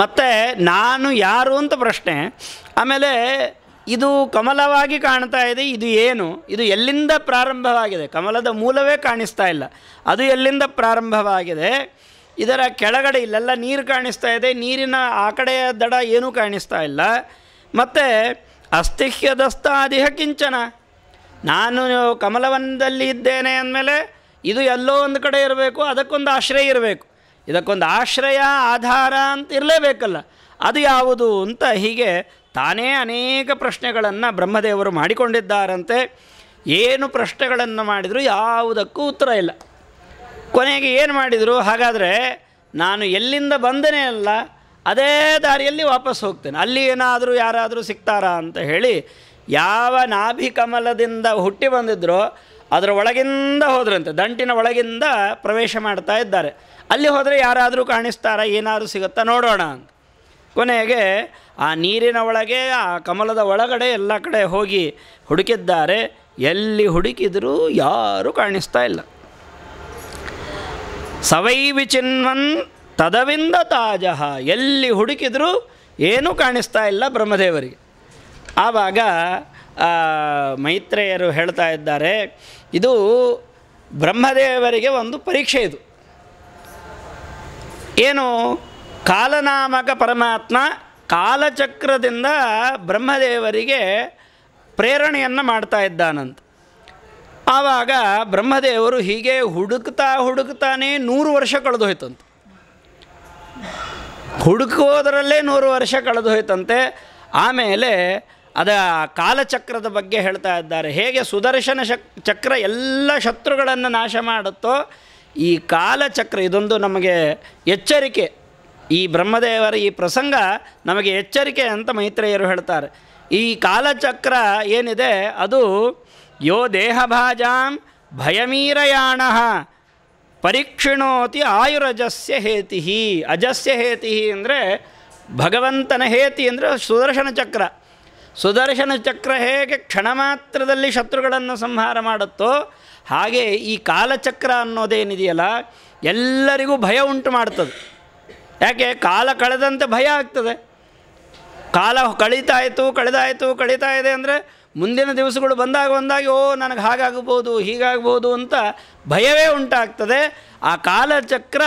ಮತ್ತು ನಾನು ಯಾರು ಅಂತ ಪ್ರಶ್ನೆ. ಆಮೇಲೆ ಇದು ಕಮಲವಾಗಿ ಕಾಣ್ತಾ ಇದೆ, ಇದು ಏನು? ಇದು ಎಲ್ಲಿಂದ ಪ್ರಾರಂಭವಾಗಿದೆ? ಕಮಲದ ಮೂಲವೇ ಕಾಣಿಸ್ತಾ ಇಲ್ಲ, ಅದು ಎಲ್ಲಿಂದ ಪ್ರಾರಂಭವಾಗಿದೆ? ಇದರ ಕೆಳಗಡೆ ಇಲ್ಲೆಲ್ಲ ನೀರು ಕಾಣಿಸ್ತಾ ಇದೆ, ನೀರಿನ ಆ ಕಡೆಯ ದಡ ಏನೂ ಕಾಣಿಸ್ತಾ ಇಲ್ಲ. ಮತ್ತು ಅಸ್ತಿಹ್ಯದಸ್ತಾದಿಹ ಕಿಂಚನ, ನಾನು ಕಮಲವನದಲ್ಲಿ ಇದ್ದೇನೆ ಅಂದಮೇಲೆ ಇದು ಎಲ್ಲೋ ಒಂದು ಕಡೆ ಇರಬೇಕು, ಅದಕ್ಕೊಂದು ಆಶ್ರಯ ಇರಬೇಕು, ಇದಕ್ಕೊಂದು ಆಶ್ರಯ ಆಧಾರ ಅಂತ ಇರಲೇಬೇಕಲ್ಲ, ಅದು ಯಾವುದು ಅಂತ ಹೀಗೆ ತಾನೇ ಅನೇಕ ಪ್ರಶ್ನೆಗಳನ್ನು ಬ್ರಹ್ಮದೇವರು ಮಾಡಿಕೊಂಡಿದ್ದಾರಂತೆ. ಏನು ಪ್ರಶ್ನೆಗಳನ್ನು ಮಾಡಿದರೂ ಯಾವುದಕ್ಕೂ ಉತ್ತರ ಇಲ್ಲ. ಕೊನೆಗೆ ಏನು ಮಾಡಿದರು, ಹಾಗಾದರೆ ನಾನು ಎಲ್ಲಿಂದ ಬಂದನೇ ಅಲ್ಲ ಅದೇ ದಾರಿಯಲ್ಲಿ ವಾಪಸ್ ಹೋಗ್ತೇನೆ, ಅಲ್ಲಿ ಏನಾದರೂ ಯಾರಾದರೂ ಸಿಗ್ತಾರಾ ಅಂತ ಹೇಳಿ ಯಾವ ನಾಭಿ ಕಮಲದಿಂದ ಹುಟ್ಟಿ ಬಂದಿದ್ದರೋ ಅದರ ಒಳಗಿಂದ ಹೋದ್ರಂತೆ, ದಂಟಿನ ಒಳಗಿಂದ ಪ್ರವೇಶ ಮಾಡ್ತಾ ಇದ್ದಾರೆ. ಅಲ್ಲಿ ಹೋದರೆ ಯಾರಾದರೂ ಕಾಣಿಸ್ತಾರ, ಏನಾದರೂ ಸಿಗುತ್ತಾ ನೋಡೋಣ ಅಂತ. ಕೊನೆಗೆ ಆ ನೀರಿನ ಒಳಗೆ ಆ ಕಮಲದ ಒಳಗಡೆ ಎಲ್ಲ ಕಡೆ ಹೋಗಿ ಹುಡುಕಿದ್ದಾರೆ. ಎಲ್ಲಿ ಹುಡುಕಿದರೂ ಯಾರೂ ಕಾಣಿಸ್ತಾ ಇಲ್ಲ. ಸವೈ ವಿಚಿನ್ವನ್ ತದವಿಂದ ತಾಜಃ, ಎಲ್ಲಿ ಹುಡುಕಿದರೂ ಏನೂ ಕಾಣಿಸ್ತಾ ಇಲ್ಲ ಬ್ರಹ್ಮದೇವರಿಗೆ. ಆವಾಗ ಮೈತ್ರೇಯರು ಹೇಳ್ತಾ ಇದ್ದಾರೆ, ಇದು ಬ್ರಹ್ಮದೇವರಿಗೆ ಒಂದು ಪರೀಕ್ಷೆ. ಇದು ಏನು? ಕಾಲನಾಮಕ ಪರಮಾತ್ಮ ಕಾಲಚಕ್ರದಿಂದ ಬ್ರಹ್ಮದೇವರಿಗೆ ಪ್ರೇರಣೆಯನ್ನು ಮಾಡ್ತಾ ಇದ್ದಾನಂತ. ಆವಾಗ ಬ್ರಹ್ಮದೇವರು ಹೀಗೆ ಹುಡುಕ್ತಾನೇ 100 ವರ್ಷ ಕಳೆದು ಹೋಯ್ತಂತೆ. ಹುಡುಕೋದರಲ್ಲೇ 100 ವರ್ಷ ಕಳೆದು ಹೋಯ್ತಂತೆ. ಆಮೇಲೆ ಅದ ಕಾಲಚಕ್ರದ ಬಗ್ಗೆ ಹೇಳ್ತಾ ಇದ್ದಾರೆ. ಹೇಗೆ ಸುದರ್ಶನ ಚಕ್ರ ಎಲ್ಲ ಶತ್ರುಗಳನ್ನು ನಾಶ ಮಾಡುತ್ತೋ, ಈ ಕಾಲಚಕ್ರ ಇದೊಂದು ನಮಗೆ ಎಚ್ಚರಿಕೆ. ಈ ಬ್ರಹ್ಮದೇವರ ಈ ಪ್ರಸಂಗ ನಮಗೆ ಎಚ್ಚರಿಕೆ ಅಂತ ಮೈತ್ರೇಯರು ಹೇಳ್ತಾರೆ. ಈ ಕಾಲಚಕ್ರ ಏನಿದೆ ಅದು ಯೋ ದೇಹಭಾಜಾಂ ಭಯಮೀರಯಾಣ ಪರೀಕ್ಷಿಣೋತಿ ಆಯುರಜಸ್ಯ ಹೇತಿ. ಅಜಸ್ಯ ಹೇತಿ ಅಂದರೆ ಭಗವಂತನ ಹೇತಿ ಅಂದರೆ ಸುದರ್ಶನ ಚಕ್ರ. ಸುದರ್ಶನ ಚಕ್ರ ಹೇಗೆ ಕ್ಷಣ ಮಾತ್ರದಲ್ಲಿ ಶತ್ರುಗಳನ್ನು ಸಂಹಾರ ಮಾಡುತ್ತೋ ಹಾಗೆ ಈ ಕಾಲಚಕ್ರ ಅನ್ನೋದೇನಿದೆಯಲ್ಲ ಎಲ್ಲರಿಗೂ ಭಯ ಉಂಟು ಮಾಡ್ತದೆ. ಯಾಕೆ? ಕಾಲ ಕಳೆದಂತೆ ಭಯ ಆಗ್ತದೆ. ಕಾಲ ಕಳೀತಾ ಇದೆ ಅಂದರೆ ಮುಂದಿನ ದಿವಸಗಳು ಬಂದಾಗ ಓ ನನಗೆ ಹಾಗಾಗ್ಬೋದು ಹೀಗಾಗ್ಬೋದು ಅಂತ ಭಯವೇ ಉಂಟಾಗ್ತದೆ. ಆ ಕಾಲಚಕ್ರ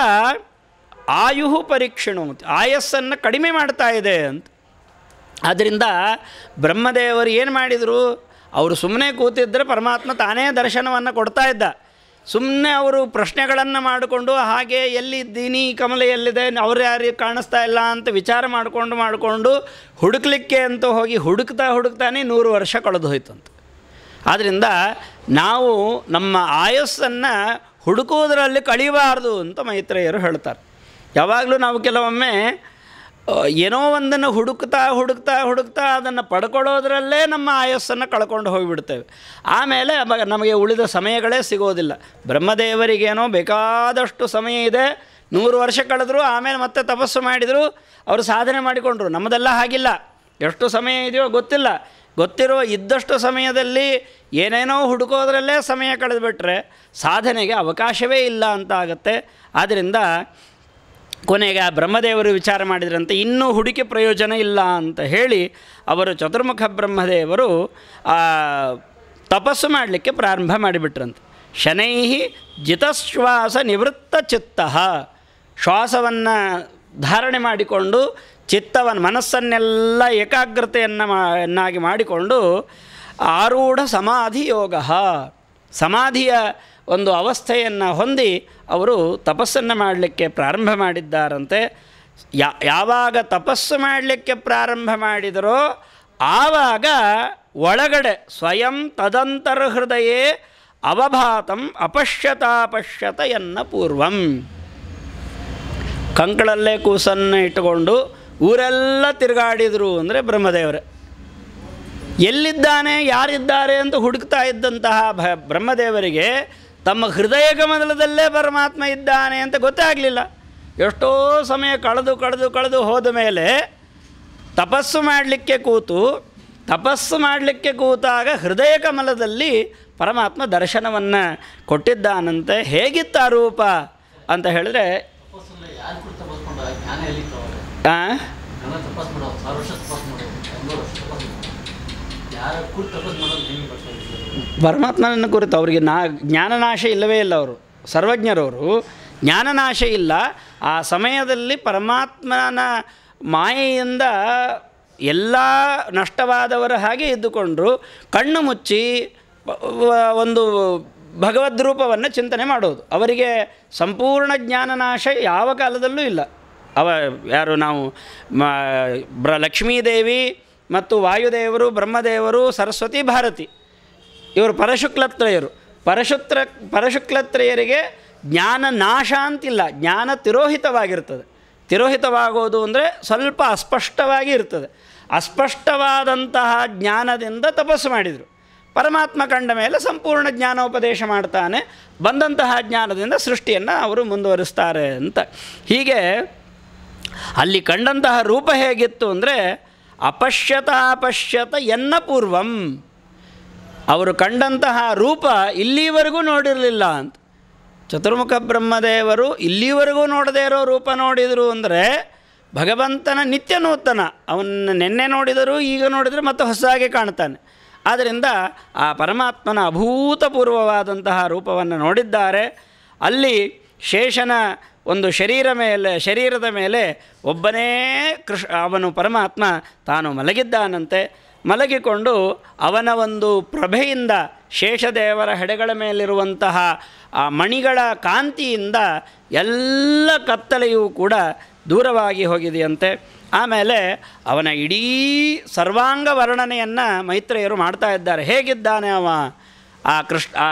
ಆಯುಹು ಪರೀಕ್ಷಣು, ಆಯಸ್ಸನ್ನು ಕಡಿಮೆ ಮಾಡ್ತಾ ಇದೆ ಅಂತ. ಆದ್ದರಿಂದ ಬ್ರಹ್ಮದೇವರು ಏನು ಮಾಡಿದರು? ಅವರು ಸುಮ್ಮನೆ ಕೂತಿದ್ದರೆ ಪರಮಾತ್ಮ ತಾನೇ ದರ್ಶನವನ್ನು ಕೊಡ್ತಾ ಇದ್ದ. ಸುಮ್ಮನೆ ಅವರು ಪ್ರಶ್ನೆಗಳನ್ನು ಮಾಡಿಕೊಂಡು ಹಾಗೆ ಎಲ್ಲಿದ್ದೀನಿ, ಕಮಲ ಎಲ್ಲಿದೆ, ಅವ್ರು ಯಾರಿಗೆ ಕಾಣಿಸ್ತಾ ಇಲ್ಲ ಅಂತ ವಿಚಾರ ಮಾಡಿಕೊಂಡು ಹುಡುಕ್ಲಿಕ್ಕೆ ಅಂತ ಹೋಗಿ ಹುಡುಕ್ತಾನೆ 100 ವರ್ಷ ಕಳೆದು ಹೋಯ್ತಂತ. ಆದ್ದರಿಂದ ನಾವು ನಮ್ಮ ಆಯಸ್ಸನ್ನು ಹುಡುಕೋದರಲ್ಲಿ ಕಳೀಬಾರ್ದು ಅಂತ ಮೈತ್ರೇಯರು ಹೇಳ್ತಾರೆ. ಯಾವಾಗಲೂ ನಾವು ಕೆಲವೊಮ್ಮೆ ಏನೋ ಒಂದನ್ನು ಹುಡುಕ್ತಾ ಅದನ್ನು ಪಡ್ಕೊಳ್ಳೋದ್ರಲ್ಲೇ ನಮ್ಮ ಆಯಸ್ಸನ್ನು ಕಳ್ಕೊಂಡು ಹೋಗಿಬಿಡ್ತೇವೆ. ಆಮೇಲೆ ನಮಗೆ ಉಳಿದ ಸಮಯಗಳೇ ಸಿಗೋದಿಲ್ಲ. ಬ್ರಹ್ಮದೇವರಿಗೇನೋ ಬೇಕಾದಷ್ಟು ಸಮಯ ಇದೆ, 100 ವರ್ಷ ಕಳೆದ್ರು, ಆಮೇಲೆ ಮತ್ತೆ ತಪಸ್ಸು ಮಾಡಿದರು, ಅವರು ಸಾಧನೆ ಮಾಡಿಕೊಂಡ್ರು. ನಮ್ಮದೆಲ್ಲ ಹಾಗಿಲ್ಲ. ಎಷ್ಟು ಸಮಯ ಇದೆಯೋ ಗೊತ್ತಿರೋ ಇದ್ದಷ್ಟು ಸಮಯದಲ್ಲಿ ಏನೇನೋ ಹುಡುಕೋದ್ರಲ್ಲೇ ಸಮಯ ಕಳೆದುಬಿಟ್ರೆ ಸಾಧನೆಗೆ ಅವಕಾಶವೇ ಇಲ್ಲ ಅಂತ ಆಗುತ್ತೆ. ಆದ್ದರಿಂದ ಕೊನೆಗೆ ಆ ಬ್ರಹ್ಮದೇವರು ವಿಚಾರ ಮಾಡಿದ್ರಂತೆ ಇನ್ನೂ ಹುಡುಕಿ ಪ್ರಯೋಜನ ಇಲ್ಲ ಅಂತ ಹೇಳಿ ಅವರು ಚತುರ್ಮುಖ ಬ್ರಹ್ಮದೇವರು ತಪಸ್ಸು ಮಾಡಲಿಕ್ಕೆ ಪ್ರಾರಂಭ ಮಾಡಿಬಿಟ್ರಂತೆ. ಶನೈಹಿ ಜಿತಶ್ವಾಸ ನಿವೃತ್ತ ಚಿತ್ತ, ಶ್ವಾಸವನ್ನು ಧಾರಣೆ ಮಾಡಿಕೊಂಡು ಮನಸ್ಸನ್ನೆಲ್ಲ ಏಕಾಗ್ರತೆಯನ್ನಾಗಿ ಮಾಡಿಕೊಂಡು ಆರೂಢ ಸಮಾಧಿ ಯೋಗ, ಸಮಾಧಿಯ ಒಂದು ಅವಸ್ಥೆಯನ್ನು ಹೊಂದಿ ಅವರು ತಪಸ್ಸನ್ನು ಮಾಡಲಿಕ್ಕೆ ಪ್ರಾರಂಭ ಮಾಡಿದ್ದಾರಂತೆ. ಯಾವಾಗ ತಪಸ್ಸು ಮಾಡಲಿಕ್ಕೆ ಪ್ರಾರಂಭ ಮಾಡಿದರೋ ಆವಾಗ ಒಳಗಡೆ ಸ್ವಯಂ ತದಂತರ್ಹೃದಯೇ ಅವಭಾತಂ ಅಪಶ್ಯತ ಎನ್ನ ಪೂರ್ವಂ. ಕಂಕಳಲ್ಲೇ ಕೂಸನ್ನು ಇಟ್ಟುಕೊಂಡು ಊರೆಲ್ಲ ತಿರುಗಾಡಿದರು ಅಂದರೆ ಬ್ರಹ್ಮದೇವರೇ. ಎಲ್ಲಿದ್ದಾನೆ ಯಾರಿದ್ದಾರೆ ಅಂತ ಹುಡುಕ್ತಾ ಇದ್ದಂತಹ ಬ್ರಹ್ಮದೇವರಿಗೆ ತಮ್ಮ ಹೃದಯ ಕಮಲದಲ್ಲೇ ಪರಮಾತ್ಮ ಇದ್ದಾನೆ ಅಂತ ಗೊತ್ತಾಗಲಿಲ್ಲ. ಎಷ್ಟೋ ಸಮಯ ಕಳೆದು ಹೋದ ಮೇಲೆ ತಪಸ್ಸು ಮಾಡಲಿಕ್ಕೆ ಕೂತಾಗ ಹೃದಯ ಕಮಲದಲ್ಲಿ ಪರಮಾತ್ಮ ದರ್ಶನವನ್ನು ಕೊಟ್ಟಿದ್ದಾನಂತೆ. ಹೇಗಿತ್ತ ರೂಪ ಅಂತ ಹೇಳಿದ್ರೆ ಪರಮಾತ್ಮನನ್ನು ಕುರಿತು ಅವರಿಗೆ ಜ್ಞಾನನಾಶ ಇಲ್ಲವೇ ಇಲ್ಲ. ಅವರು ಸರ್ವಜ್ಞರವರು, ಜ್ಞಾನನಾಶ ಇಲ್ಲ. ಆ ಸಮಯದಲ್ಲಿ ಪರಮಾತ್ಮನ ಮಾಯೆಯಿಂದ ಎಲ್ಲ ನಷ್ಟವಾದವರ ಹಾಗೆ ಇದ್ದುಕೊಂಡರು. ಕಣ್ಣು ಮುಚ್ಚಿ ಒಂದು ಭಗವದ್ರೂಪವನ್ನು ಚಿಂತನೆ ಮಾಡೋದು. ಅವರಿಗೆ ಸಂಪೂರ್ಣ ಜ್ಞಾನನಾಶ ಯಾವ ಕಾಲದಲ್ಲೂ ಇಲ್ಲ. ಯಾರು ನಾವು ಲಕ್ಷ್ಮೀದೇವಿ ಮತ್ತು ವಾಯುದೇವರು, ಬ್ರಹ್ಮದೇವರು, ಸರಸ್ವತಿ, ಭಾರತಿ, ಇವರು ಪರಶುಕ್ಲತ್ರಯರು. ಪರಶುಕ್ಲತ್ರಯರಿಗೆ ಜ್ಞಾನ ನಾಶ ಅಂತಿಲ್ಲ, ಜ್ಞಾನ ತಿರೋಹಿತವಾಗಿರ್ತದೆ. ತಿರೋಹಿತವಾಗೋದು ಅಂದರೆ ಸ್ವಲ್ಪ ಅಸ್ಪಷ್ಟವಾಗಿ ಇರ್ತದೆ. ಅಸ್ಪಷ್ಟವಾದಂತಹ ಜ್ಞಾನದಿಂದ ತಪಸ್ಸು ಮಾಡಿದರು. ಪರಮಾತ್ಮ ಕಂಡ ಮೇಲೆ ಸಂಪೂರ್ಣ ಜ್ಞಾನೋಪದೇಶ ಮಾಡ್ತಾನೆ. ಬಂದಂತಹ ಜ್ಞಾನದಿಂದ ಸೃಷ್ಟಿಯನ್ನು ಅವರು ಮುಂದುವರಿಸ್ತಾರೆ ಅಂತ. ಹೀಗೆ ಅಲ್ಲಿ ಕಂಡಂತಹ ರೂಪ ಹೇಗಿತ್ತು ಅಂದರೆ ಅಪಶ್ಯತ ಎನ್ನ ಪೂರ್ವಂ. ಅವರು ಕಂಡಂತಹ ರೂಪ ಇಲ್ಲಿವರೆಗೂ ನೋಡಿರಲಿಲ್ಲ ಅಂತ. ಚತುರ್ಮುಖ ಬ್ರಹ್ಮದೇವರು ಇಲ್ಲಿವರೆಗೂ ನೋಡದೇ ಇರೋ ರೂಪ ನೋಡಿದರು ಅಂದರೆ ಭಗವಂತನ ನಿತ್ಯ ನೂತನ. ಅವನ್ನ ನಿನ್ನೆ ನೋಡಿದರೂ ಈಗ ನೋಡಿದರೆ ಮತ್ತೆ ಹೊಸದಾಗಿ ಕಾಣ್ತಾನೆ. ಆದ್ದರಿಂದ ಆ ಪರಮಾತ್ಮನ ಅಭೂತಪೂರ್ವವಾದಂತಹ ರೂಪವನ್ನು ನೋಡಿದ್ದಾರೆ. ಅಲ್ಲಿ ಶೇಷನ ಒಂದು ಶರೀರದ ಮೇಲೆ ಒಬ್ಬನೇ ಅವನು ಪರಮಾತ್ಮ ತಾನು ಮಲಗಿದ್ದಾನಂತೆ. ಮಲಗಿಕೊಂಡು ಅವನ ಒಂದು ಪ್ರಭೆಯಿಂದ ಶೇಷದೇವರ ಹೆಡೆಗಳ ಮೇಲಿರುವಂತಹ ಆ ಮಣಿಗಳ ಕಾಂತಿಯಿಂದ ಎಲ್ಲ ಕತ್ತಲೆಯೂ ಕೂಡ ದೂರವಾಗಿ ಹೋಗಿದೆಯಂತೆ. ಆಮೇಲೆ ಅವನ ಇಡೀ ಸರ್ವಾಂಗ ವರ್ಣನೆಯನ್ನು ಮೈತ್ರೇಯರು ಮಾಡ್ತಾ ಇದ್ದಾರೆ. ಹೇಗಿದ್ದಾನೆ ಅವ, ಆ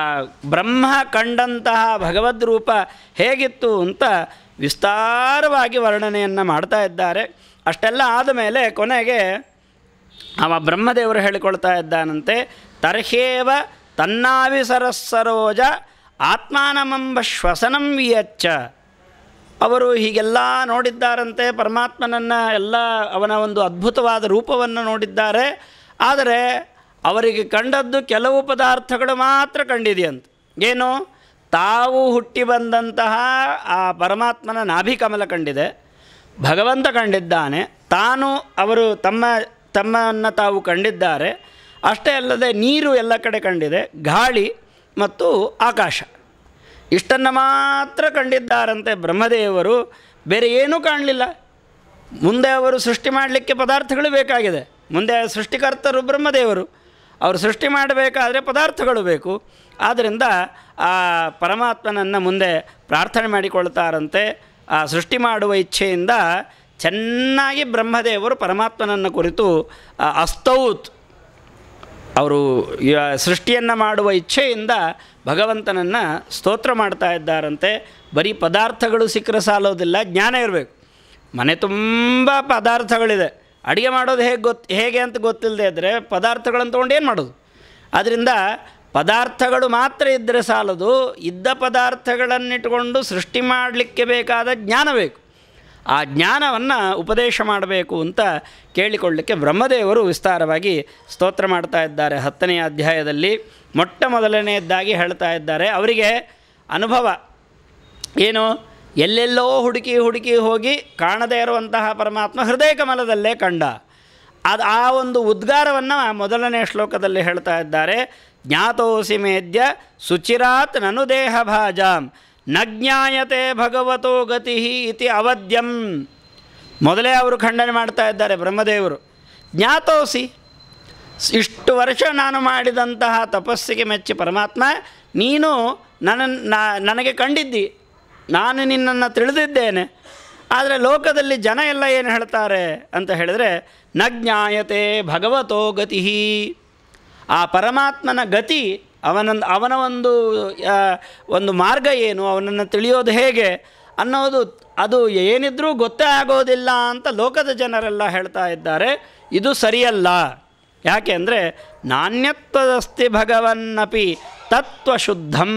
ಬ್ರಹ್ಮ ಕಂಡಂತಹ ಭಗವದ್ ರೂಪ ಹೇಗಿತ್ತು ಅಂತ ವಿಸ್ತಾರವಾಗಿ ವರ್ಣನೆಯನ್ನು ಮಾಡ್ತಾ ಇದ್ದಾರೆ. ಅಷ್ಟೆಲ್ಲ ಆದಮೇಲೆ ಕೊನೆಗೆ ಅವ ಬ್ರಹ್ಮದೇವರು ಹೇಳಿಕೊಳ್ತಾ ಇದ್ದಾನಂತೆ, ತರ್ಹೇವ ತನ್ನಾವಿಸರಸ್ಸರೋಜ ಆತ್ಮಾನಮೆಂಬ ಶ್ವಸನಂ ವಿಯಚ್ಚ. ಅವರು ಹೀಗೆಲ್ಲ ನೋಡಿದ್ದಾರಂತೆ ಪರಮಾತ್ಮನನ್ನು, ಎಲ್ಲ ಅವನ ಒಂದು ಅದ್ಭುತವಾದ ರೂಪವನ್ನು ನೋಡಿದ್ದಾರೆ. ಆದರೆ ಅವರಿಗೆ ಕಂಡದ್ದು ಕೆಲವು ಪದಾರ್ಥಗಳು ಮಾತ್ರ ಕಂಡಿದೆಯಂತೆ. ಏನು? ತಾವು ಹುಟ್ಟಿ ಬಂದಂತಹ ಆ ಪರಮಾತ್ಮನ ನಾಭಿಕಮಲ ಕಂಡಿದೆ, ಭಗವಂತ ಕಂಡಿದ್ದಾನೆ, ತಾನು ಅವರು ತಮ್ಮನ್ನು ತಾವು ಕಂಡಿದ್ದಾರೆ. ಅಷ್ಟೇ ಅಲ್ಲದೆ ನೀರು ಎಲ್ಲ ಕಡೆ ಕಂಡಿದೆ, ಗಾಳಿ ಮತ್ತು ಆಕಾಶ, ಇಷ್ಟನ್ನು ಮಾತ್ರ ಕಂಡಿದ್ದಾರಂತೆ ಬ್ರಹ್ಮದೇವರು. ಬೇರೆ ಏನೂ ಕಾಣಲಿಲ್ಲ. ಮುಂದೆ ಅವರು ಸೃಷ್ಟಿ ಮಾಡಲಿಕ್ಕೆ ಪದಾರ್ಥಗಳು ಬೇಕಾಗಿದೆ. ಮುಂದೆ ಸೃಷ್ಟಿಕರ್ತರು ಬ್ರಹ್ಮದೇವರು, ಅವರು ಸೃಷ್ಟಿ ಮಾಡಬೇಕಾದ್ರೆ ಪದಾರ್ಥಗಳು ಬೇಕು. ಆದ್ದರಿಂದ ಆ ಪರಮಾತ್ಮನನ್ನು ಮುಂದೆ ಪ್ರಾರ್ಥನೆ ಮಾಡಿಕೊಳ್ತಾರಂತೆ. ಆ ಸೃಷ್ಟಿ ಮಾಡುವ ಇಚ್ಛೆಯಿಂದ ಚೆನ್ನಾಗಿ ಬ್ರಹ್ಮದೇವರು ಪರಮಾತ್ಮನನ್ನು ಕುರಿತು ಅಸ್ತೌತ್, ಅವರು ಸೃಷ್ಟಿಯನ್ನು ಮಾಡುವ ಇಚ್ಛೆಯಿಂದ ಭಗವಂತನನ್ನು ಸ್ತೋತ್ರ ಮಾಡ್ತಾ ಇದ್ದಾರಂತೆ. ಬರೀ ಪದಾರ್ಥಗಳು ಸಿಕ್ಕರೆ ಸಾಲೋದಿಲ್ಲ, ಜ್ಞಾನ ಇರಬೇಕು. ಮನೆ ತುಂಬ ಪದಾರ್ಥಗಳಿದೆ, ಅಡುಗೆ ಮಾಡೋದು ಹೇಗೆ ಅಂತ ಗೊತ್ತಿಲ್ಲದೆ ಇದ್ದರೆ ಪದಾರ್ಥಗಳನ್ನು ತೊಗೊಂಡು ಏನು ಮಾಡೋದು? ಆದ್ದರಿಂದ ಪದಾರ್ಥಗಳು ಮಾತ್ರ ಇದ್ದರೆ ಸಾಲದು, ಇದ್ದ ಪದಾರ್ಥಗಳನ್ನಿಟ್ಟುಕೊಂಡು ಸೃಷ್ಟಿ ಮಾಡಲಿಕ್ಕೆ ಬೇಕಾದ ಜ್ಞಾನ ಬೇಕು. ಆ ಜ್ಞಾನವನ್ನು ಉಪದೇಶ ಮಾಡಬೇಕು ಅಂತ ಕೇಳಿಕೊಳ್ಳಲಿಕ್ಕೆ ಬ್ರಹ್ಮದೇವರು ವಿಸ್ತಾರವಾಗಿ ಸ್ತೋತ್ರ ಮಾಡ್ತಾ ಇದ್ದಾರೆ. 10ನೇ ಅಧ್ಯಾಯದಲ್ಲಿ ಮೊಟ್ಟ ಮೊದಲನೆಯದ್ದಾಗಿ ಹೇಳ್ತಾ ಇದ್ದಾರೆ. ಅವರಿಗೆ ಅನುಭವ ಏನು? ಎಲ್ಲೆಲ್ಲೋ ಹುಡುಕಿ ಹೋಗಿ ಕಾಣದೇ ಇರುವಂತಹ ಪರಮಾತ್ಮ ಹೃದಯ ಕಮಲದಲ್ಲೇ ಕಂಡ. ಆ ಒಂದು ಉದ್ಗಾರವನ್ನು ಮೊದಲನೇ ಶ್ಲೋಕದಲ್ಲಿ ಹೇಳ್ತಾ ಇದ್ದಾರೆ. ಜ್ಞಾತೋಸಿ ಮೇದ್ಯ ಶುಚಿರಾತ್ ನನು ದೇಹ ಭಾಜಾಂ ನ ಜ್ಞಾಯತೆ ಭಗವತೋ ಗತಿ ಇತಿ ಅವದ್ಯಂ. ಮೊದಲೇ ಅವರು ಖಂಡನೆ ಮಾಡ್ತಾ ಇದ್ದಾರೆ ಬ್ರಹ್ಮದೇವರು. ಜ್ಞಾತೋಸಿ, ಇಷ್ಟು ವರ್ಷ ನಾನು ಮಾಡಿದಂತಹ ತಪಸ್ಸಿಗೆ ಮೆಚ್ಚಿ ಪರಮಾತ್ಮ ನೀನು ನನಗೆ ಕಂಡಿದ್ದಿ, ನಾನು ನಿನ್ನನ್ನು ತಿಳಿದಿದ್ದೇನೆ. ಆದರೆ ಲೋಕದಲ್ಲಿ ಜನ ಎಲ್ಲ ಏನು ಹೇಳ್ತಾರೆ ಅಂತ ಹೇಳಿದರೆ ನ ಜ್ಞಾಯತೆ ಭಗವತೋ ಗತಿ, ಆ ಪರಮಾತ್ಮನ ಗತಿ, ಅವನ ಒಂದು ಮಾರ್ಗ ಏನು, ಅವನನ್ನು ತಿಳಿಯೋದು ಹೇಗೆ ಅನ್ನೋದು ಅದು ಏನಿದ್ರೂ ಗೊತ್ತೇ ಆಗೋದಿಲ್ಲ ಅಂತ ಲೋಕದ ಜನರೆಲ್ಲ ಹೇಳ್ತಾ ಇದ್ದಾರೆ. ಇದು ಸರಿಯಲ್ಲ. ಯಾಕೆ ಅಂದರೆ ನಾಣ್ಯತ್ವದಸ್ತಿ ಭಗವನ್ನಪಿ ತತ್ವಶುದ್ಧಂ.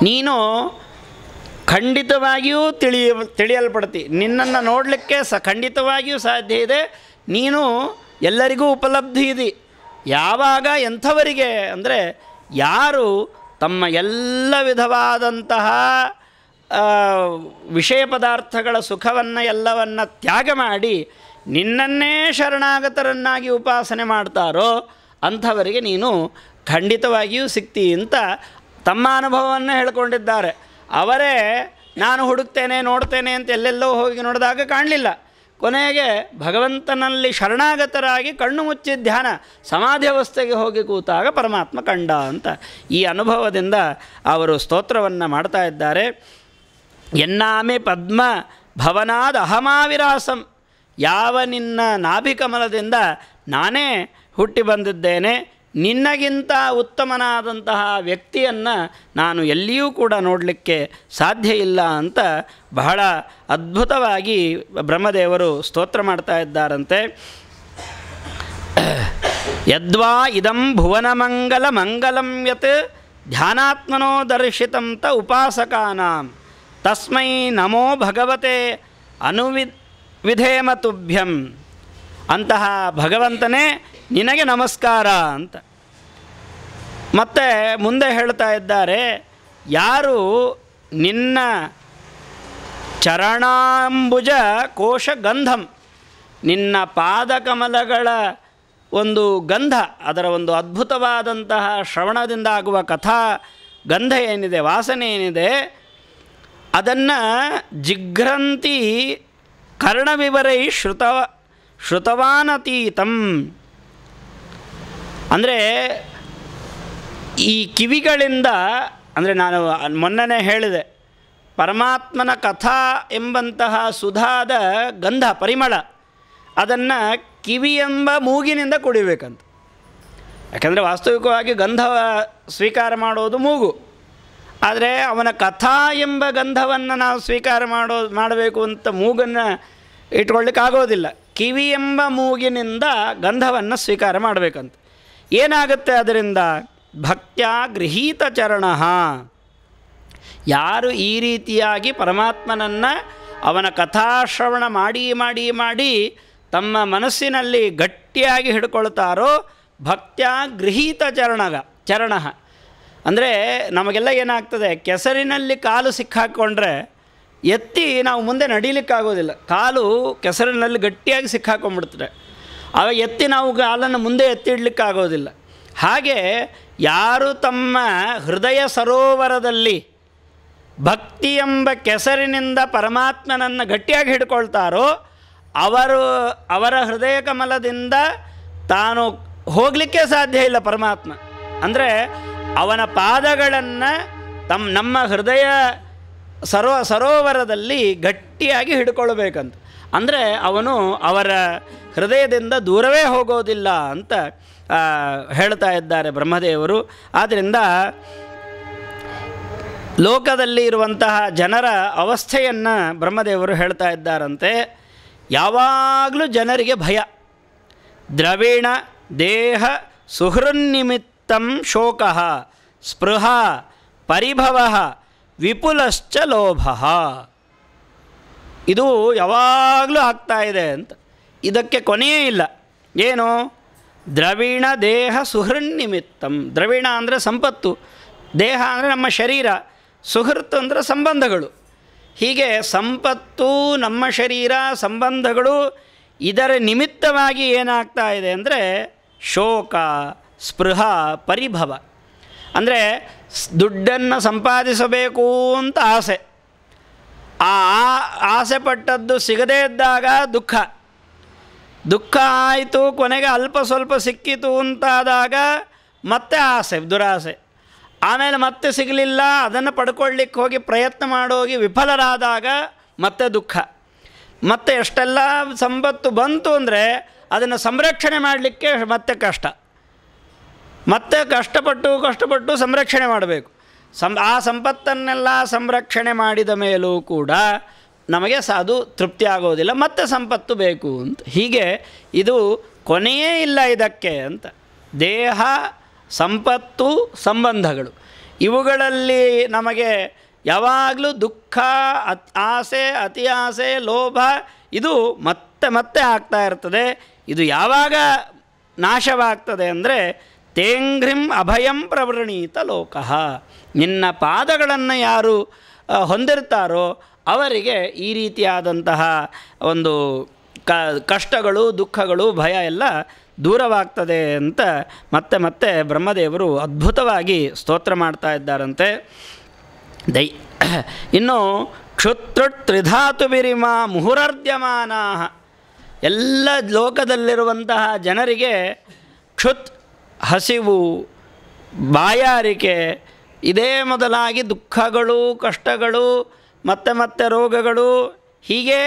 ನೀನು ಖಂಡಿತವಾಗಿಯೂ ತಿಳಿಯಲ್ಪಡ್ತಿ, ನಿನ್ನನ್ನು ನೋಡಲಿಕ್ಕೆ ಖಂಡಿತವಾಗಿಯೂ ಸಾಧ್ಯ ಇದೆ. ನೀನು ಎಲ್ಲರಿಗೂ ಉಪಲಬ್ಧಿ ಇದೆ. ಯಾವಾಗ ಎಂಥವರಿಗೆ ಅಂದರೆ ಯಾರು ತಮ್ಮ ಎಲ್ಲ ವಿಧವಾದಂತಹ ವಿಷಯ ಪದಾರ್ಥಗಳ ಸುಖವನ್ನು ಎಲ್ಲವನ್ನು ತ್ಯಾಗ ಮಾಡಿ ನಿನ್ನನ್ನೇ ಶರಣಾಗತರನ್ನಾಗಿ ಉಪಾಸನೆ ಮಾಡ್ತಾರೋ ಅಂಥವರಿಗೆ ನೀನು ಖಂಡಿತವಾಗಿಯೂ ಸಿಗ್ತಿ ಅಂತ ತಮ್ಮ ಅನುಭವವನ್ನು ಹೇಳ್ಕೊಂಡಿದ್ದಾರೆ. ಅವರೇ ನಾನು ಹುಡುಕ್ತೇನೆ ನೋಡ್ತೇನೆ ಅಂತ ಎಲ್ಲೆಲ್ಲೋ ಹೋಗಿ ನೋಡಿದಾಗ ಕಾಣಲಿಲ್ಲ. ಕೊನೆಗೆ ಭಗವಂತನಲ್ಲಿ ಶರಣಾಗತರಾಗಿ ಕಣ್ಣು ಮುಚ್ಚಿ ಧ್ಯಾನ ಸಮಾಧಿ ಅವಸ್ಥೆಗೆ ಹೋಗಿ ಕೂತಾಗ ಪರಮಾತ್ಮ ಕಂಡ ಅಂತ ಈ ಅನುಭವದಿಂದ ಅವರು ಸ್ತೋತ್ರವನ್ನು ಮಾಡ್ತಾ ಇದ್ದಾರೆ. ಎನ್ನಾಮೆ ಪದ್ಮ ಭವನಾದ ಅಹಮಾವಿರಾಸಂ, ಯಾವ ನಿನ್ನ ನಾಭಿಕಮಲದಿಂದ ನಾನೇ ಹುಟ್ಟಿ ಬಂದಿದ್ದೇನೆ, ನಿನ್ನಗಿಂತ ಉತ್ತಮನಾದಂತಹ ವ್ಯಕ್ತಿಯನ್ನು ನಾನು ಎಲ್ಲಿಯೂ ಕೂಡ ನೋಡಲಿಕ್ಕೆ ಸಾಧ್ಯ ಇಲ್ಲ ಅಂತ ಬಹಳ ಅದ್ಭುತವಾಗಿ ಬ್ರಹ್ಮದೇವರು ಸ್ತೋತ್ರ ಮಾಡ್ತಾ ಇದ್ದಾರಂತೆ. ಯದ್ವಾ ಇದಂ ಭುವನಮಂಗಲ ಮಂಗಲಂ ಯತ್ ಧ್ಯಾನಾತ್ಮನೋ ದರ್ಶಿತಂ ತ ಉಪಾಸಕಾನಾಂ ತಸ್ಮೈ ನಮೋ ಭಗವತೆ ವಿಧೇಮ ತುಭ್ಯಂ. ಅಂತಹ ಭಗವಂತನೇ ನಿನಗೆ ನಮಸ್ಕಾರ ಅಂತ. ಮತ್ತು ಮುಂದೆ ಹೇಳ್ತಾ ಇದ್ದಾರೆ, ಯಾರು ನಿನ್ನ ಚರಣಾಂಬುಜ ಕೋಶ ಗಂಧಂ, ನಿನ್ನ ಪಾದಕಮಲಗಳ ಒಂದು ಗಂಧ, ಅದರ ಒಂದು ಅದ್ಭುತವಾದಂತಹ ಶ್ರವಣದಿಂದ ಆಗುವ ಕಥಾ ಗಂಧ ಏನಿದೆ, ವಾಸನೆ ಏನಿದೆ, ಅದನ್ನು ಜಿಘ್ರಂತಿ ಕರ್ಣವಿವರೈ ಶ್ರುತವಾನತೀತಂ. ಅಂದರೆ ಈ ಕಿವಿಗಳಿಂದ, ಅಂದರೆ ನಾನು ಮೊನ್ನೆ ಹೇಳಿದೆ, ಪರಮಾತ್ಮನ ಕಥಾ ಎಂಬಂತಹ ಸುಧಾದ ಗಂಧ ಪರಿಮಳ ಅದನ್ನು ಕಿವಿ ಎಂಬ ಮೂಗಿನಿಂದ ಕುಡಿಬೇಕಂತ. ಯಾಕೆಂದರೆ ವಾಸ್ತವಿಕವಾಗಿ ಗಂಧ ಸ್ವೀಕಾರ ಮಾಡೋದು ಮೂಗು, ಆದರೆ ಅವನ ಕಥಾ ಎಂಬ ಗಂಧವನ್ನು ನಾವು ಸ್ವೀಕಾರ ಮಾಡಬೇಕು ಅಂತ ಮೂಗನ್ನು ಇಟ್ಕೊಳ್ಳಿಕ್ಕಾಗೋದಿಲ್ಲ. ಕಿವಿ ಎಂಬ ಮೂಗಿನಿಂದ ಗಂಧವನ್ನು ಸ್ವೀಕಾರ ಮಾಡಬೇಕಂತ. ಏನಾಗುತ್ತೆ ಅದರಿಂದ? ಭಕ್ತ್ಯ ಗೃಹೀತ ಚರಣ. ಯಾರು ಈ ರೀತಿಯಾಗಿ ಪರಮಾತ್ಮನನ್ನು ಅವನ ಕಥಾಶ್ರವಣ ಮಾಡಿ ಮಾಡಿ ಮಾಡಿ ತಮ್ಮ ಮನಸ್ಸಿನಲ್ಲಿ ಗಟ್ಟಿಯಾಗಿ ಹಿಡ್ಕೊಳ್ತಾರೋ ಭಕ್ತ್ಯ ಗೃಹೀತ ಚರಣ. ಅಂದರೆ ನಮಗೆಲ್ಲ ಏನಾಗ್ತದೆ, ಕೆಸರಿನಲ್ಲಿ ಕಾಲು ಸಿಕ್ಕಾಕ್ಕೊಂಡ್ರೆ ಎತ್ತಿ ನಾವು ಮುಂದೆ ನಡೀಲಿಕ್ಕಾಗೋದಿಲ್ಲ. ಕಾಲು ಕೆಸರಿನಲ್ಲಿ ಗಟ್ಟಿಯಾಗಿ ಸಿಕ್ಕಾಕೊಂಡ್ಬಿಡ್ತದೆ. ಆವಾಗ ಎತ್ತಿ ನಾವು ಕಾಲನ್ನು ಮುಂದೆ ಎತ್ತಿಡ್ಲಿಕ್ಕಾಗೋದಿಲ್ಲ. ಹಾಗೆ ಯಾರು ತಮ್ಮ ಹೃದಯ ಸರೋವರದಲ್ಲಿ ಭಕ್ತಿ ಎಂಬ ಕೆಸರಿನಿಂದ ಪರಮಾತ್ಮನನ್ನು ಗಟ್ಟಿಯಾಗಿ ಹಿಡ್ಕೊಳ್ತಾರೋ ಅವರ ಹೃದಯ ಕಮಲದಿಂದ ತಾನು ಹೋಗಲಿಕ್ಕೆ ಸಾಧ್ಯ ಇಲ್ಲ ಪರಮಾತ್ಮ. ಅಂದರೆ ಅವನ ಪಾದಗಳನ್ನು ನಮ್ಮ ಹೃದಯ ಸರೋವರದಲ್ಲಿ ಗಟ್ಟಿಯಾಗಿ ಹಿಡ್ಕೊಳ್ಬೇಕಂತ. ಅಂದರೆ ಅವನು ಅವರ ಹೃದಯದಿಂದ ದೂರವೇ ಹೋಗೋದಿಲ್ಲ ಅಂತ ಹೇಳ್ತಾ ಇದ್ದಾರೆ ಬ್ರಹ್ಮದೇವರು. ಆದ್ದರಿಂದ ಲೋಕದಲ್ಲಿ ಇರುವಂತಹ ಜನರ ಅವಸ್ಥೆಯನ್ನು ಬ್ರಹ್ಮದೇವರು ಹೇಳ್ತಾ ಇದ್ದಾರಂತೆ. ಯಾವಾಗಲೂ ಜನರಿಗೆ ಭಯ. ದ್ರವಿಣ ದೇಹ ಸುಹೃನ್ನಿಮಿತ್ತಂ ಶೋಕ ಸ್ಪೃಹ ಪರಿಭವ ವಿಪುಲಶ್ಚ ಲೋಭ. ಇದು ಯಾವಾಗಲೂ ಆಗ್ತಾ ಇದೆ ಅಂತ, ಇದಕ್ಕೆ ಕೊನೆಯೇ ಇಲ್ಲ. ಏನು? ದ್ರವಿಣ ದೇಹ ಸುಹೃನ್ನಿಮಿತ್ತಂ. ದ್ರವಿಣ ಅಂದರೆ ಸಂಪತ್ತು, ದೇಹ ಅಂದರೆ ನಮ್ಮ ಶರೀರ, ಸುಹೃತ್ ಅಂದರೆ ಸಂಬಂಧಗಳು. ಹೀಗೆ ಸಂಪತ್ತು, ನಮ್ಮ ಶರೀರ, ಸಂಬಂಧಗಳು, ಇದರ ನಿಮಿತ್ತವಾಗಿ ಏನಾಗ್ತಾ ಇದೆ ಅಂದರೆ ಶೋಕ, ಸ್ಪೃಹ, ಪರಿಭವ. ಅಂದರೆ ದುಡ್ಡನ್ನು ಸಂಪಾದಿಸಬೇಕು ಅಂತ ಆಸೆ, ಆ ಆಸೆ ಪಟ್ಟದ್ದು ಸಿಗದೇ ಇದ್ದಾಗ ದುಃಖ, ದುಃಖ ಆಯಿತು, ಕೊನೆಗೆ ಅಲ್ಪ ಸ್ವಲ್ಪ ಸಿಕ್ಕಿತು ಅಂತಾದಾಗ ಮತ್ತೆ ಆಸೆ, ದುರಾಸೆ. ಆಮೇಲೆ ಮತ್ತೆ ಸಿಗಲಿಲ್ಲ, ಅದನ್ನು ಪಡ್ಕೊಳ್ಳಿಕ್ಕೆ ಹೋಗಿ ಪ್ರಯತ್ನ ಮಾಡೋಗಿ ವಿಫಲರಾದಾಗ ಮತ್ತೆ ದುಃಖ. ಮತ್ತು ಎಷ್ಟೆಲ್ಲ ಸಂಪತ್ತು ಬಂತು ಅಂದರೆ ಅದನ್ನು ಸಂರಕ್ಷಣೆ ಮಾಡಲಿಕ್ಕೆ ಮತ್ತೆ ಕಷ್ಟ, ಮತ್ತೆ ಕಷ್ಟಪಟ್ಟು ಸಂರಕ್ಷಣೆ ಮಾಡಬೇಕು. ಆ ಸಂಪತ್ತನ್ನೆಲ್ಲ ಸಂರಕ್ಷಣೆ ಮಾಡಿದ ಮೇಲೂ ಕೂಡ ನಮಗೆ ಅದು ತೃಪ್ತಿ ಆಗೋದಿಲ್ಲ, ಮತ್ತೆ ಸಂಪತ್ತು ಬೇಕು ಅಂತ. ಹೀಗೆ ಇದು ಕೊನೆಯೇ ಇಲ್ಲ ಇದಕ್ಕೆ ಅಂತ. ದೇಹ, ಸಂಪತ್ತು, ಸಂಬಂಧಗಳು, ಇವುಗಳಲ್ಲಿ ನಮಗೆ ಯಾವಾಗಲೂ ದುಃಖ, ಆಸೆ, ಅತಿ ಆಸೆ, ಲೋಭ ಇದು ಮತ್ತೆ ಮತ್ತೆ ಆಗ್ತಾ ಇರ್ತದೆ. ಇದು ಯಾವಾಗ ನಾಶವಾಗ್ತದೆ ಅಂದರೆ ತೇಂಘ್ರಿಂ ಅಭಯಂ ಪ್ರವೃಣೀತ ಲೋಕಃ. ನಿನ್ನ ಪಾದಗಳನ್ನು ಯಾರು ಹೊಂದಿರ್ತಾರೋ ಅವರಿಗೆ ಈ ರೀತಿಯಾದಂತಹ ಒಂದು ಕಷ್ಟಗಳು, ದುಃಖಗಳು, ಭಯ ಎಲ್ಲ ದೂರವಾಗ್ತದೆ ಅಂತ ಮತ್ತೆ ಮತ್ತೆ ಬ್ರಹ್ಮದೇವರು ಅದ್ಭುತವಾಗಿ ಸ್ತೋತ್ರ ಮಾಡ್ತಾ ಇದ್ದಾರಂತೆ. ಇನ್ನು ಕ್ಷುತ್ರುಟ್ ತ್ರಿಧಾತು ಬಿರಿಮ ಮುಹುರರ್ದ್ಯಮಾನಾ. ಎಲ್ಲ ಲೋಕದಲ್ಲಿರುವಂತಹ ಜನರಿಗೆ ಕ್ಷುತ್ ಹಸಿವು, ಬಾಯಾರಿಕೆ, ಇದೇ ಮೊದಲಾಗಿ ದುಃಖಗಳು, ಕಷ್ಟಗಳು, ಮತ್ತೆ ಮತ್ತೆ ರೋಗಗಳು, ಹೀಗೆ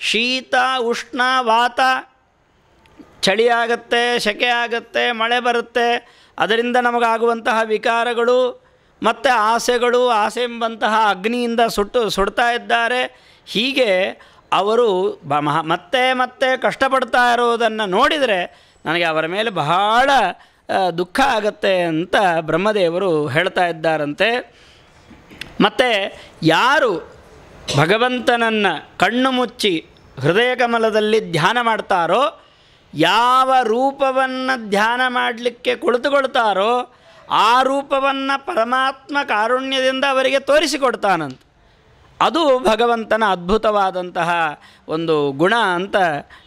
ಶೀತ, ಉಷ್ಣ, ವಾತ, ಚಳಿ ಆಗುತ್ತೆ, ಸೆಕೆ ಆಗುತ್ತೆ, ಮಳೆ ಬರುತ್ತೆ, ಅದರಿಂದ ನಮಗಾಗುವಂತಹ ವಿಕಾರಗಳು, ಮತ್ತು ಆಸೆಗಳು, ಆಸೆ ಎಂಬಂತಹ ಅಗ್ನಿಯಿಂದ ಸುಡ್ತಾ ಇದ್ದಾರೆ. ಹೀಗೆ ಅವರು ಮತ್ತೆ ಮತ್ತೆ ಕಷ್ಟಪಡ್ತಾ ಇರೋದನ್ನು ನೋಡಿದರೆ ನನಗೆ ಅವರ ಮೇಲೆ ಬಹಳ ದುಃಖ ಆಗತ್ತೆ ಅಂತ ಬ್ರಹ್ಮದೇವರು ಹೇಳ್ತಾ ಇದ್ದಾರಂತೆ. ಮತ್ತು ಯಾರು ಭಗವಂತನನ್ನು ಕಣ್ಣು ಮುಚ್ಚಿ ಹೃದಯ ಕಮಲದಲ್ಲಿ ಧ್ಯಾನ ಮಾಡ್ತಾರೋ, ಯಾವ ರೂಪವನ್ನು ಧ್ಯಾನ ಮಾಡಲಿಕ್ಕೆ ಕುಳಿತುಕೊಳ್ತಾರೋ ಆ ರೂಪವನ್ನು ಪರಮಾತ್ಮ ಕಾರುಣ್ಯದಿಂದ ಅವರಿಗೆ ತೋರಿಸಿಕೊಡ್ತಾನಂತ. ಅದು ಭಗವಂತನ ಅದ್ಭುತವಾದಂತಹ ಒಂದು ಗುಣ ಅಂತ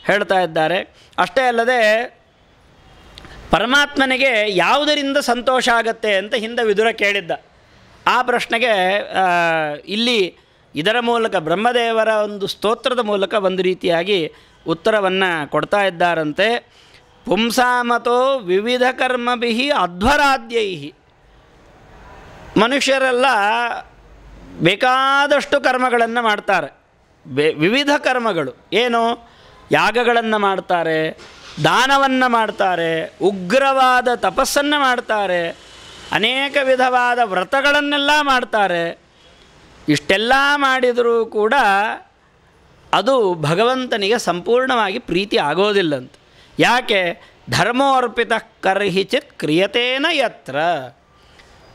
ಹೇಳ್ತಾ ಇದ್ದಾರೆ. ಅಷ್ಟೇ ಅಲ್ಲದೆ ಪರಮಾತ್ಮನಿಗೆ ಯಾವುದರಿಂದ ಸಂತೋಷ ಆಗತ್ತೆ ಅಂತ ಹಿಂದೆ ವಿದುರ ಕೇಳಿದ್ದ. ಆ ಪ್ರಶ್ನೆಗೆ ಇಲ್ಲಿ ಇದರ ಮೂಲಕ ಬ್ರಹ್ಮದೇವರ ಒಂದು ಸ್ತೋತ್ರದ ಮೂಲಕ ಒಂದು ರೀತಿಯಾಗಿ ಉತ್ತರವನ್ನು ಕೊಡ್ತಾ ಇದ್ದಾರಂತೆ. ಪುಂಸಾಮತೋ ವಿವಿಧ ಕರ್ಮಭಿ ಅಧ್ವರಾದ್ಯೈ. ಮನುಷ್ಯರೆಲ್ಲ ಬೇಕಾದಷ್ಟು ಕರ್ಮಗಳನ್ನು ಮಾಡ್ತಾರೆ, ವಿವಿಧ ಕರ್ಮಗಳು. ಏನು? ಯಾಗಗಳನ್ನು ಮಾಡ್ತಾರೆ, ದಾನವನ್ನು ಮಾಡ್ತಾರೆ, ಉಗ್ರವಾದ ತಪಸ್ಸನ್ನು ಮಾಡ್ತಾರೆ, ಅನೇಕ ವಿಧವಾದ ವ್ರತಗಳನ್ನೆಲ್ಲ ಮಾಡ್ತಾರೆ. ಇಷ್ಟೆಲ್ಲ ಮಾಡಿದರೂ ಕೂಡ ಅದು ಭಗವಂತನಿಗೆ ಸಂಪೂರ್ಣವಾಗಿ ಪ್ರೀತಿ ಆಗೋದಿಲ್ಲಂತ. ಯಾಕೆ? ಧರ್ಮೋರ್ಪಿತ ಕರ್ಹಿಚಿತ್ ಕ್ರಿಯತೇನ ಯತ್ರ.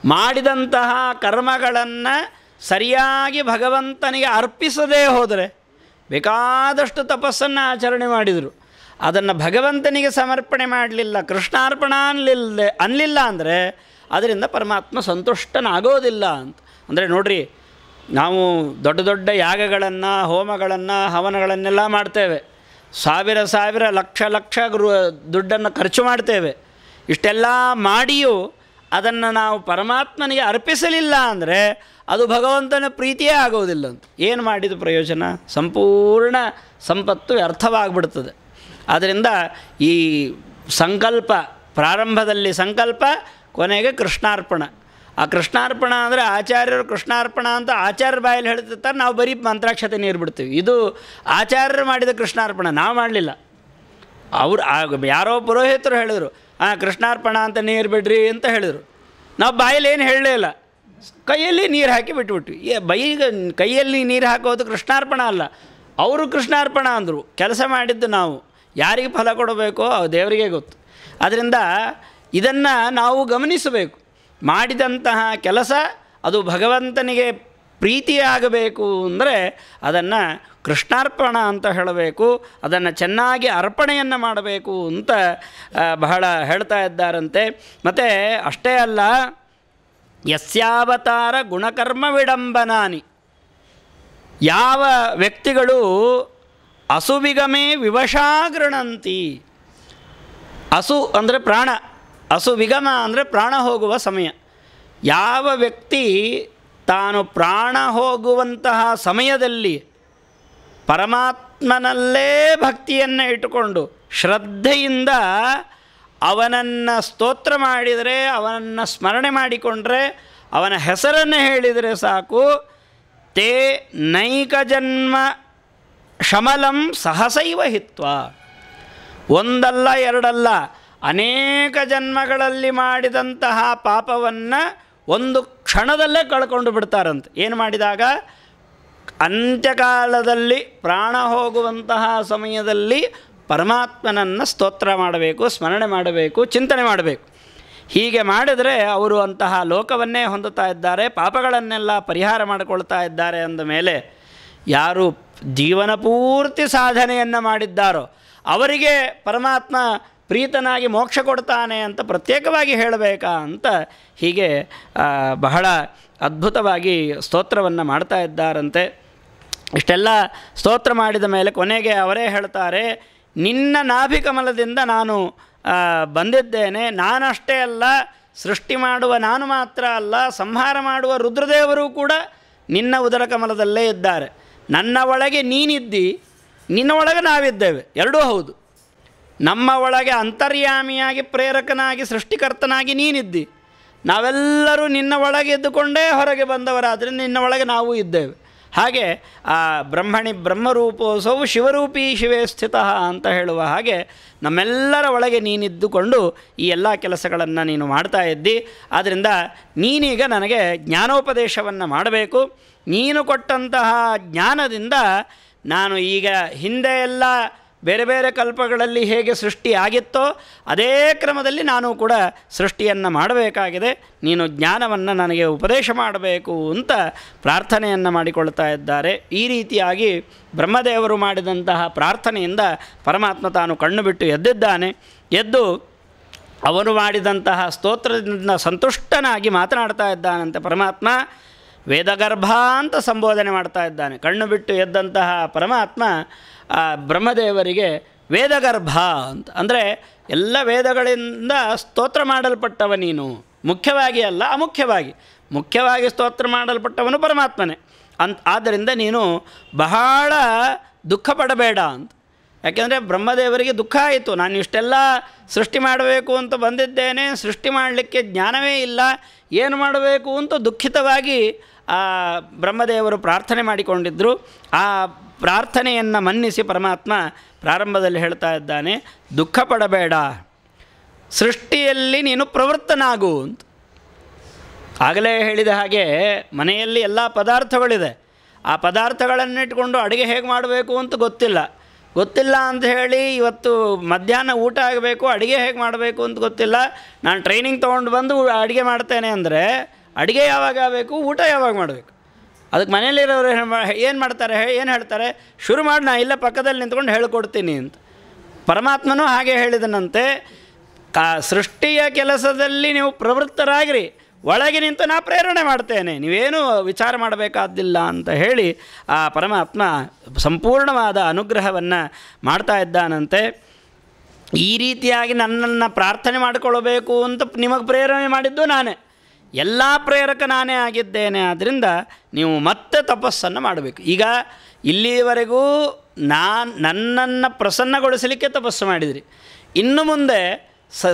ಮಾಡಿದಂತಹ ಕರ್ಮಗಳನ್ನು ಸರಿಯಾಗಿ ಭಗವಂತನಿಗೆ ಅರ್ಪಿಸದೇ ಹೋದರೆ, ಬೇಕಾದಷ್ಟು ತಪಸ್ಸನ್ನು ಆಚರಣೆ ಮಾಡಿದರು, ಅದನ್ನು ಭಗವಂತನಿಗೆ ಸಮರ್ಪಣೆ ಮಾಡಲಿಲ್ಲ, ಕೃಷ್ಣಾರ್ಪಣ ಅನ್ನಲಿಲ್ಲ ಅಂದರೆ ಅದರಿಂದ ಪರಮಾತ್ಮ ಸಂತುಷ್ಟನಾಗೋದಿಲ್ಲ ಅಂತ. ಅಂದರೆ ನೋಡಿರಿ, ನಾವು ದೊಡ್ಡ ದೊಡ್ಡ ಯಾಗಗಳನ್ನು, ಹೋಮಗಳನ್ನು, ಹವನಗಳನ್ನೆಲ್ಲ ಮಾಡ್ತೇವೆ, ಸಾವಿರ ಲಕ್ಷ ದುಡ್ಡನ್ನು ಖರ್ಚು ಮಾಡ್ತೇವೆ. ಇಷ್ಟೆಲ್ಲ ಮಾಡಿಯೂ ಅದನ್ನು ನಾವು ಪರಮಾತ್ಮನಿಗೆ ಅರ್ಪಿಸಲಿಲ್ಲ ಅಂದರೆ ಅದು ಭಗವಂತನ ಪ್ರೀತಿಯೇ ಆಗೋದಿಲ್ಲ ಅಂತ. ಏನು ಮಾಡಿದ ಪ್ರಯೋಜನ? ಸಂಪೂರ್ಣ ಸಂಪತ್ತು ವ್ಯರ್ಥವಾಗಿಬಿಡ್ತದೆ. ಆದ್ದರಿಂದ ಈ ಸಂಕಲ್ಪ, ಪ್ರಾರಂಭದಲ್ಲಿ ಸಂಕಲ್ಪ, ಕೊನೆಗೆ ಕೃಷ್ಣಾರ್ಪಣ. ಆ ಕೃಷ್ಣಾರ್ಪಣ ಅಂದರೆ ಆಚಾರ್ಯರು ಕೃಷ್ಣಾರ್ಪಣ ಅಂತ ಆಚಾರ್ಯರ ಬಾಯಲ್ಲಿ ಹೇಳ್ತಿರ್ತಾರೆ, ನಾವು ಬರೀ ಮಂತ್ರಾಕ್ಷತೆ ನೀರು ಬಿಡ್ತೀವಿ. ಇದು ಆಚಾರ್ಯರು ಮಾಡಿದ ಕೃಷ್ಣಾರ್ಪಣ, ನಾವು ಮಾಡಲಿಲ್ಲ. ಅವರು ಯಾರೋ ಪುರೋಹಿತರು ಹೇಳಿದರು, ಕೃಷ್ಣಾರ್ಪಣ ಅಂತ ನೀರು ಬಿಡ್ರಿ ಅಂತ ಹೇಳಿದರು. ನಾವು ಬಾಯಲ್ಲಿ ಏನು ಹೇಳಲೇ ಇಲ್ಲ, ಕೈಯಲ್ಲಿ ನೀರು ಹಾಕಿ ಬಿಟ್ಬಿಟ್ವಿ. ಈಗ ಕೈಯಲ್ಲಿ ನೀರು ಹಾಕೋದು ಕೃಷ್ಣಾರ್ಪಣ ಅಲ್ಲ, ಅವರು ಕೃಷ್ಣಾರ್ಪಣ ಅಂದರು. ಕೆಲಸ ಮಾಡಿದ್ದು ನಾವು, ಯಾರಿಗೆ ಫಲ ಕೊಡಬೇಕೋ ದೇವರಿಗೆ ಗೊತ್ತು. ಆದ್ದರಿಂದ ಇದನ್ನು ನಾವು ಗಮನಿಸಬೇಕು. ಮಾಡಿದಂತಹ ಕೆಲಸ ಅದು ಭಗವಂತನಿಗೆ ಪ್ರೀತಿಯಾಗಬೇಕು ಅಂದರೆ ಅದನ್ನು ಕೃಷ್ಣಾರ್ಪಣ ಅಂತ ಹೇಳಬೇಕು, ಅದನ್ನು ಚೆನ್ನಾಗಿ ಅರ್ಪಣೆಯನ್ನು ಮಾಡಬೇಕು ಅಂತ ಬಹಳ ಹೇಳ್ತಾ ಇದ್ದಾರಂತೆ. ಮತ್ತು ಅಷ್ಟೇ ಅಲ್ಲ, ಯಸ್ಯಾವತಾರ ಗುಣಕರ್ಮ ವಿಡಂಬನಾನಿ, ಯಾವ ವ್ಯಕ್ತಿಗಳು ಅಸುವಿಗಮೇ ವಿವಶಾಗೃಣಂತಿ. ಅಸು ಅಂದರೆ ಪ್ರಾಣ, ಅಸು ವಿಗಮ ಅಂದರೆ ಪ್ರಾಣ ಹೋಗುವ ಸಮಯ. ಯಾವ ವ್ಯಕ್ತಿ ತಾನು ಪ್ರಾಣ ಹೋಗುವಂತಹ ಸಮಯದಲ್ಲಿ ಪರಮಾತ್ಮನಲ್ಲೇ ಭಕ್ತಿಯನ್ನು ಇಟ್ಟುಕೊಂಡು ಶ್ರದ್ಧೆಯಿಂದ ಅವನನ್ನು ಸ್ತೋತ್ರ ಮಾಡಿದರೆ, ಅವನನ್ನು ಸ್ಮರಣೆ ಮಾಡಿಕೊಂಡ್ರೆ, ಅವನ ಹೆಸರನ್ನು ಹೇಳಿದರೆ ಸಾಕು, ತೇ ನೈಕ ಜನ್ಮ ಶಮಲಂ ಸಹಸೈವ ಹಿತ್ವ. ಒಂದಲ್ಲ ಎರಡಲ್ಲ, ಅನೇಕ ಜನ್ಮಗಳಲ್ಲಿ ಮಾಡಿದಂತಹ ಪಾಪವನ್ನು ಒಂದು ಕ್ಷಣದಲ್ಲೇ ಕಳ್ಕೊಂಡು ಬಿಡ್ತಾರಂತೆ. ಏನು ಮಾಡಿದಾಗ? ಅಂತ್ಯಕಾಲದಲ್ಲಿ ಪ್ರಾಣ ಹೋಗುವಂತಹ ಸಮಯದಲ್ಲಿ ಪರಮಾತ್ಮನನ್ನು ಸ್ತೋತ್ರ ಮಾಡಬೇಕು, ಸ್ಮರಣೆ ಮಾಡಬೇಕು, ಚಿಂತನೆ ಮಾಡಬೇಕು. ಹೀಗೆ ಮಾಡಿದರೆ ಅವರು ಅಂತಹ ಲೋಕವನ್ನೇ ಹೊಂದುತ್ತಾ ಇದ್ದಾರೆ, ಪಾಪಗಳನ್ನೆಲ್ಲ ಪರಿಹಾರ ಮಾಡಿಕೊಳ್ತಾ ಇದ್ದಾರೆ. ಅಂದ ಮೇಲೆ ಯಾರು ಜೀವನ ಪೂರ್ತಿ ಸಾಧನೆಯನ್ನು ಮಾಡಿದ್ದಾರೋ ಅವರಿಗೆ ಪರಮಾತ್ಮ ಪ್ರೀತನಾಗಿ ಮೋಕ್ಷ ಕೊಡ್ತಾನೆ ಅಂತ ಪ್ರತ್ಯೇಕವಾಗಿ ಹೇಳಬೇಕಾ ಅಂತ ಹೀಗೆ ಬಹಳ ಅದ್ಭುತವಾಗಿ ಸ್ತೋತ್ರವನ್ನು ಮಾಡ್ತಾ ಇದ್ದಾರಂತೆ. ಇಷ್ಟೆಲ್ಲ ಸ್ತೋತ್ರ ಮಾಡಿದ ಮೇಲೆ ಕೊನೆಗೆ ಅವರೇ ಹೇಳ್ತಾರೆ, ನಿನ್ನ ನಾಭಿಕಮಲದಿಂದ ನಾನು ಬಂದಿದ್ದೇನೆ. ನಾನಷ್ಟೇ ಅಲ್ಲ, ಸೃಷ್ಟಿ ಮಾಡುವ ನಾನು ಮಾತ್ರ ಅಲ್ಲ, ಸಂಹಾರ ಮಾಡುವ ರುದ್ರದೇವರು ಕೂಡ ನಿನ್ನ ಉದರ ಕಮಲದಲ್ಲೇ ಇದ್ದಾರೆ. ನನ್ನ ಒಳಗೆ ನೀನಿದ್ದಿ, ನಿನ್ನ ಒಳಗೆ ನಾವಿದ್ದೇವೆ, ಎರಡೂ ಹೌದು. ನಮ್ಮ ಒಳಗೆ ಅಂತರ್ಯಾಮಿಯಾಗಿ, ಪ್ರೇರಕನಾಗಿ, ಸೃಷ್ಟಿಕರ್ತನಾಗಿ ನೀನಿದ್ದಿ. ನಾವೆಲ್ಲರೂ ನಿನ್ನ ಒಳಗೆ ಇದ್ದುಕೊಂಡೇ ಹೊರಗೆ ಬಂದವರಾದ್ದರಿಂದ ನಿನ್ನ ಒಳಗೆ ನಾವು ಇದ್ದೇವೆ. ಹಾಗೆ ಆ ಬ್ರಹ್ಮಣಿ ಬ್ರಹ್ಮರೂಪೋಸವು ಶಿವರೂಪಿ ಶಿವೇ ಸ್ಥಿತಃ ಅಂತ ಹೇಳುವ ಹಾಗೆ ನಮ್ಮೆಲ್ಲರ ಒಳಗೆ ನೀನಿದ್ದುಕೊಂಡು ಈ ಎಲ್ಲ ಕೆಲಸಗಳನ್ನು ನೀನು ಮಾಡ್ತಾ ಇದ್ದಿ. ಆದ್ದರಿಂದ ನೀನೀಗ ನನಗೆ ಜ್ಞಾನೋಪದೇಶವನ್ನು ಮಾಡಬೇಕು. ನೀನು ಕೊಟ್ಟಂತಹ ಜ್ಞಾನದಿಂದ ನಾನು ಈಗ ಹಿಂದೆ ಎಲ್ಲ ಬೇರೆ ಬೇರೆ ಕಲ್ಪಗಳಲ್ಲಿ ಹೇಗೆ ಸೃಷ್ಟಿ ಆಗಿತ್ತೋ ಅದೇ ಕ್ರಮದಲ್ಲಿ ನಾನು ಕೂಡ ಸೃಷ್ಟಿಯನ್ನು ಮಾಡಬೇಕಾಗಿದೆ. ನೀನು ಜ್ಞಾನವನ್ನು ನನಗೆ ಉಪದೇಶ ಮಾಡಬೇಕು ಅಂತ ಪ್ರಾರ್ಥನೆಯನ್ನು ಮಾಡಿಕೊಳ್ತಾ ಇದ್ದಾರೆ. ಈ ರೀತಿಯಾಗಿ ಬ್ರಹ್ಮದೇವರು ಮಾಡಿದಂತಹ ಪ್ರಾರ್ಥನೆಯಿಂದ ಪರಮಾತ್ಮ ತಾನು ಕಣ್ಣು ಬಿಟ್ಟು ಎದ್ದಿದ್ದಾನೆ. ಎದ್ದು ಅವನು ಮಾಡಿದಂತಹ ಸ್ತೋತ್ರದಿಂದ ಸಂತುಷ್ಟನಾಗಿ ಮಾತನಾಡ್ತಾ ಇದ್ದಾನಂತೆ. ಪರಮಾತ್ಮ ವೇದಗರ್ಭ ಅಂತ ಸಂಬೋಧನೆ ಮಾಡ್ತಾ ಇದ್ದಾನೆ. ಕಣ್ಣು ಬಿಟ್ಟು ಎದ್ದಂತಹ ಪರಮಾತ್ಮ ಬ್ರಹ್ಮದೇವರಿಗೆ ವೇದಗರ್ಭ ಅಂತ, ಅಂದರೆ ಎಲ್ಲ ವೇದಗಳಿಂದ ಸ್ತೋತ್ರ ಮಾಡಲ್ಪಟ್ಟವ ನೀನು, ಮುಖ್ಯವಾಗಿ ಅಲ್ಲ ಮುಖ್ಯವಾಗಿ ಸ್ತೋತ್ರ ಮಾಡಲ್ಪಟ್ಟವನು ಪರಮಾತ್ಮನೇ ಆದ್ದರಿಂದ ನೀನು ಬಹಳ ದುಃಖ ಪಡಬೇಡ ಅಂತ. ಯಾಕೆಂದರೆ ಬ್ರಹ್ಮದೇವರಿಗೆ ದುಃಖ ಆಯಿತು, ನಾನು ಇಷ್ಟೆಲ್ಲ ಸೃಷ್ಟಿ ಮಾಡಬೇಕು ಅಂತ ಬಂದಿದ್ದೇನೆ, ಸೃಷ್ಟಿ ಮಾಡಲಿಕ್ಕೆ ಜ್ಞಾನವೇ ಇಲ್ಲ, ಏನು ಮಾಡಬೇಕು ಅಂತ ದುಃಖಿತವಾಗಿ ಬ್ರಹ್ಮದೇವರು ಪ್ರಾರ್ಥನೆ ಮಾಡಿಕೊಂಡಿದ್ದರು. ಆ ಪ್ರಾರ್ಥನೆಯನ್ನು ಮನ್ನಿಸಿ ಪರಮಾತ್ಮ ಪ್ರಾರಂಭದಲ್ಲಿ ಹೇಳ್ತಾ ಇದ್ದಾನೆ, ದುಃಖ ಪಡಬೇಡ, ಸೃಷ್ಟಿಯಲ್ಲಿ ನೀನು ಪ್ರವೃತ್ತನಾಗು ಅಂತ. ಆಗಲೇ ಹೇಳಿದ ಹಾಗೆ ಮನೆಯಲ್ಲಿ ಎಲ್ಲ ಪದಾರ್ಥಗಳಿದೆ, ಆ ಪದಾರ್ಥಗಳನ್ನಿಟ್ಕೊಂಡು ಅಡುಗೆ ಹೇಗೆ ಮಾಡಬೇಕು ಅಂತ ಗೊತ್ತಿಲ್ಲ ಅಂತ ಹೇಳಿ ಇವತ್ತು ಮಧ್ಯಾಹ್ನ ಊಟ ಆಗಬೇಕು, ಅಡುಗೆ ಹೇಗೆ ಮಾಡಬೇಕು ಅಂತ ಗೊತ್ತಿಲ್ಲ, ನಾನು ಟ್ರೈನಿಂಗ್ ತೊಗೊಂಡು ಬಂದು ಅಡುಗೆ ಮಾಡ್ತೇನೆ ಅಂದರೆ ಅಡುಗೆ ಯಾವಾಗ ಆಗಬೇಕು, ಊಟ ಯಾವಾಗ ಮಾಡಬೇಕು? ಅದಕ್ಕೆ ಮನೇಲಿರೋರು ಏನು ಮಾಡ್ತಾರೆ, ಏನು ಹೇಳ್ತಾರೆ, ಶುರು ಮಾಡಿ, ನಾ ಇಲ್ಲ ಪಕ್ಕದಲ್ಲಿ ನಿಂತ್ಕೊಂಡು ಹೇಳ್ಕೊಡ್ತೀನಿ ಅಂತ. ಪರಮಾತ್ಮನೂ ಹಾಗೆ ಹೇಳಿದನಂತೆ, ಸೃಷ್ಟಿಯ ಕೆಲಸದಲ್ಲಿ ನೀವು ಪ್ರವೃತ್ತರಾಗಿರಿ, ಒಳಗೆ ನಿಂತು ನಾ ಪ್ರೇರಣೆ ಮಾಡ್ತೇನೆ, ನೀವೇನು ವಿಚಾರ ಮಾಡಬೇಕಾದ್ದಿಲ್ಲ ಅಂತ ಹೇಳಿ ಆ ಪರಮಾತ್ಮ ಸಂಪೂರ್ಣವಾದ ಅನುಗ್ರಹವನ್ನು ಮಾಡ್ತಾ ಇದ್ದಾನಂತೆ. ಈ ರೀತಿಯಾಗಿ ನನ್ನನ್ನು ಪ್ರಾರ್ಥನೆ ಮಾಡಿಕೊಳ್ಳಬೇಕು ಅಂತ ನಿಮಗೆ ಪ್ರೇರಣೆ ಮಾಡಿದ್ದು ನಾನೇ, ಎಲ್ಲ ಪ್ರೇರಕ ನಾನೇ ಆಗಿದ್ದೇನೆ. ಆದ್ದರಿಂದ ನೀವು ಮತ್ತೆ ತಪಸ್ಸನ್ನು ಮಾಡಬೇಕು. ಈಗ ಇಲ್ಲಿವರೆಗೂ ನನ್ನನ್ನು ಪ್ರಸನ್ನಗೊಳಿಸಲಿಕ್ಕೆ ತಪಸ್ಸು ಮಾಡಿದಿರಿ, ಇನ್ನು ಮುಂದೆ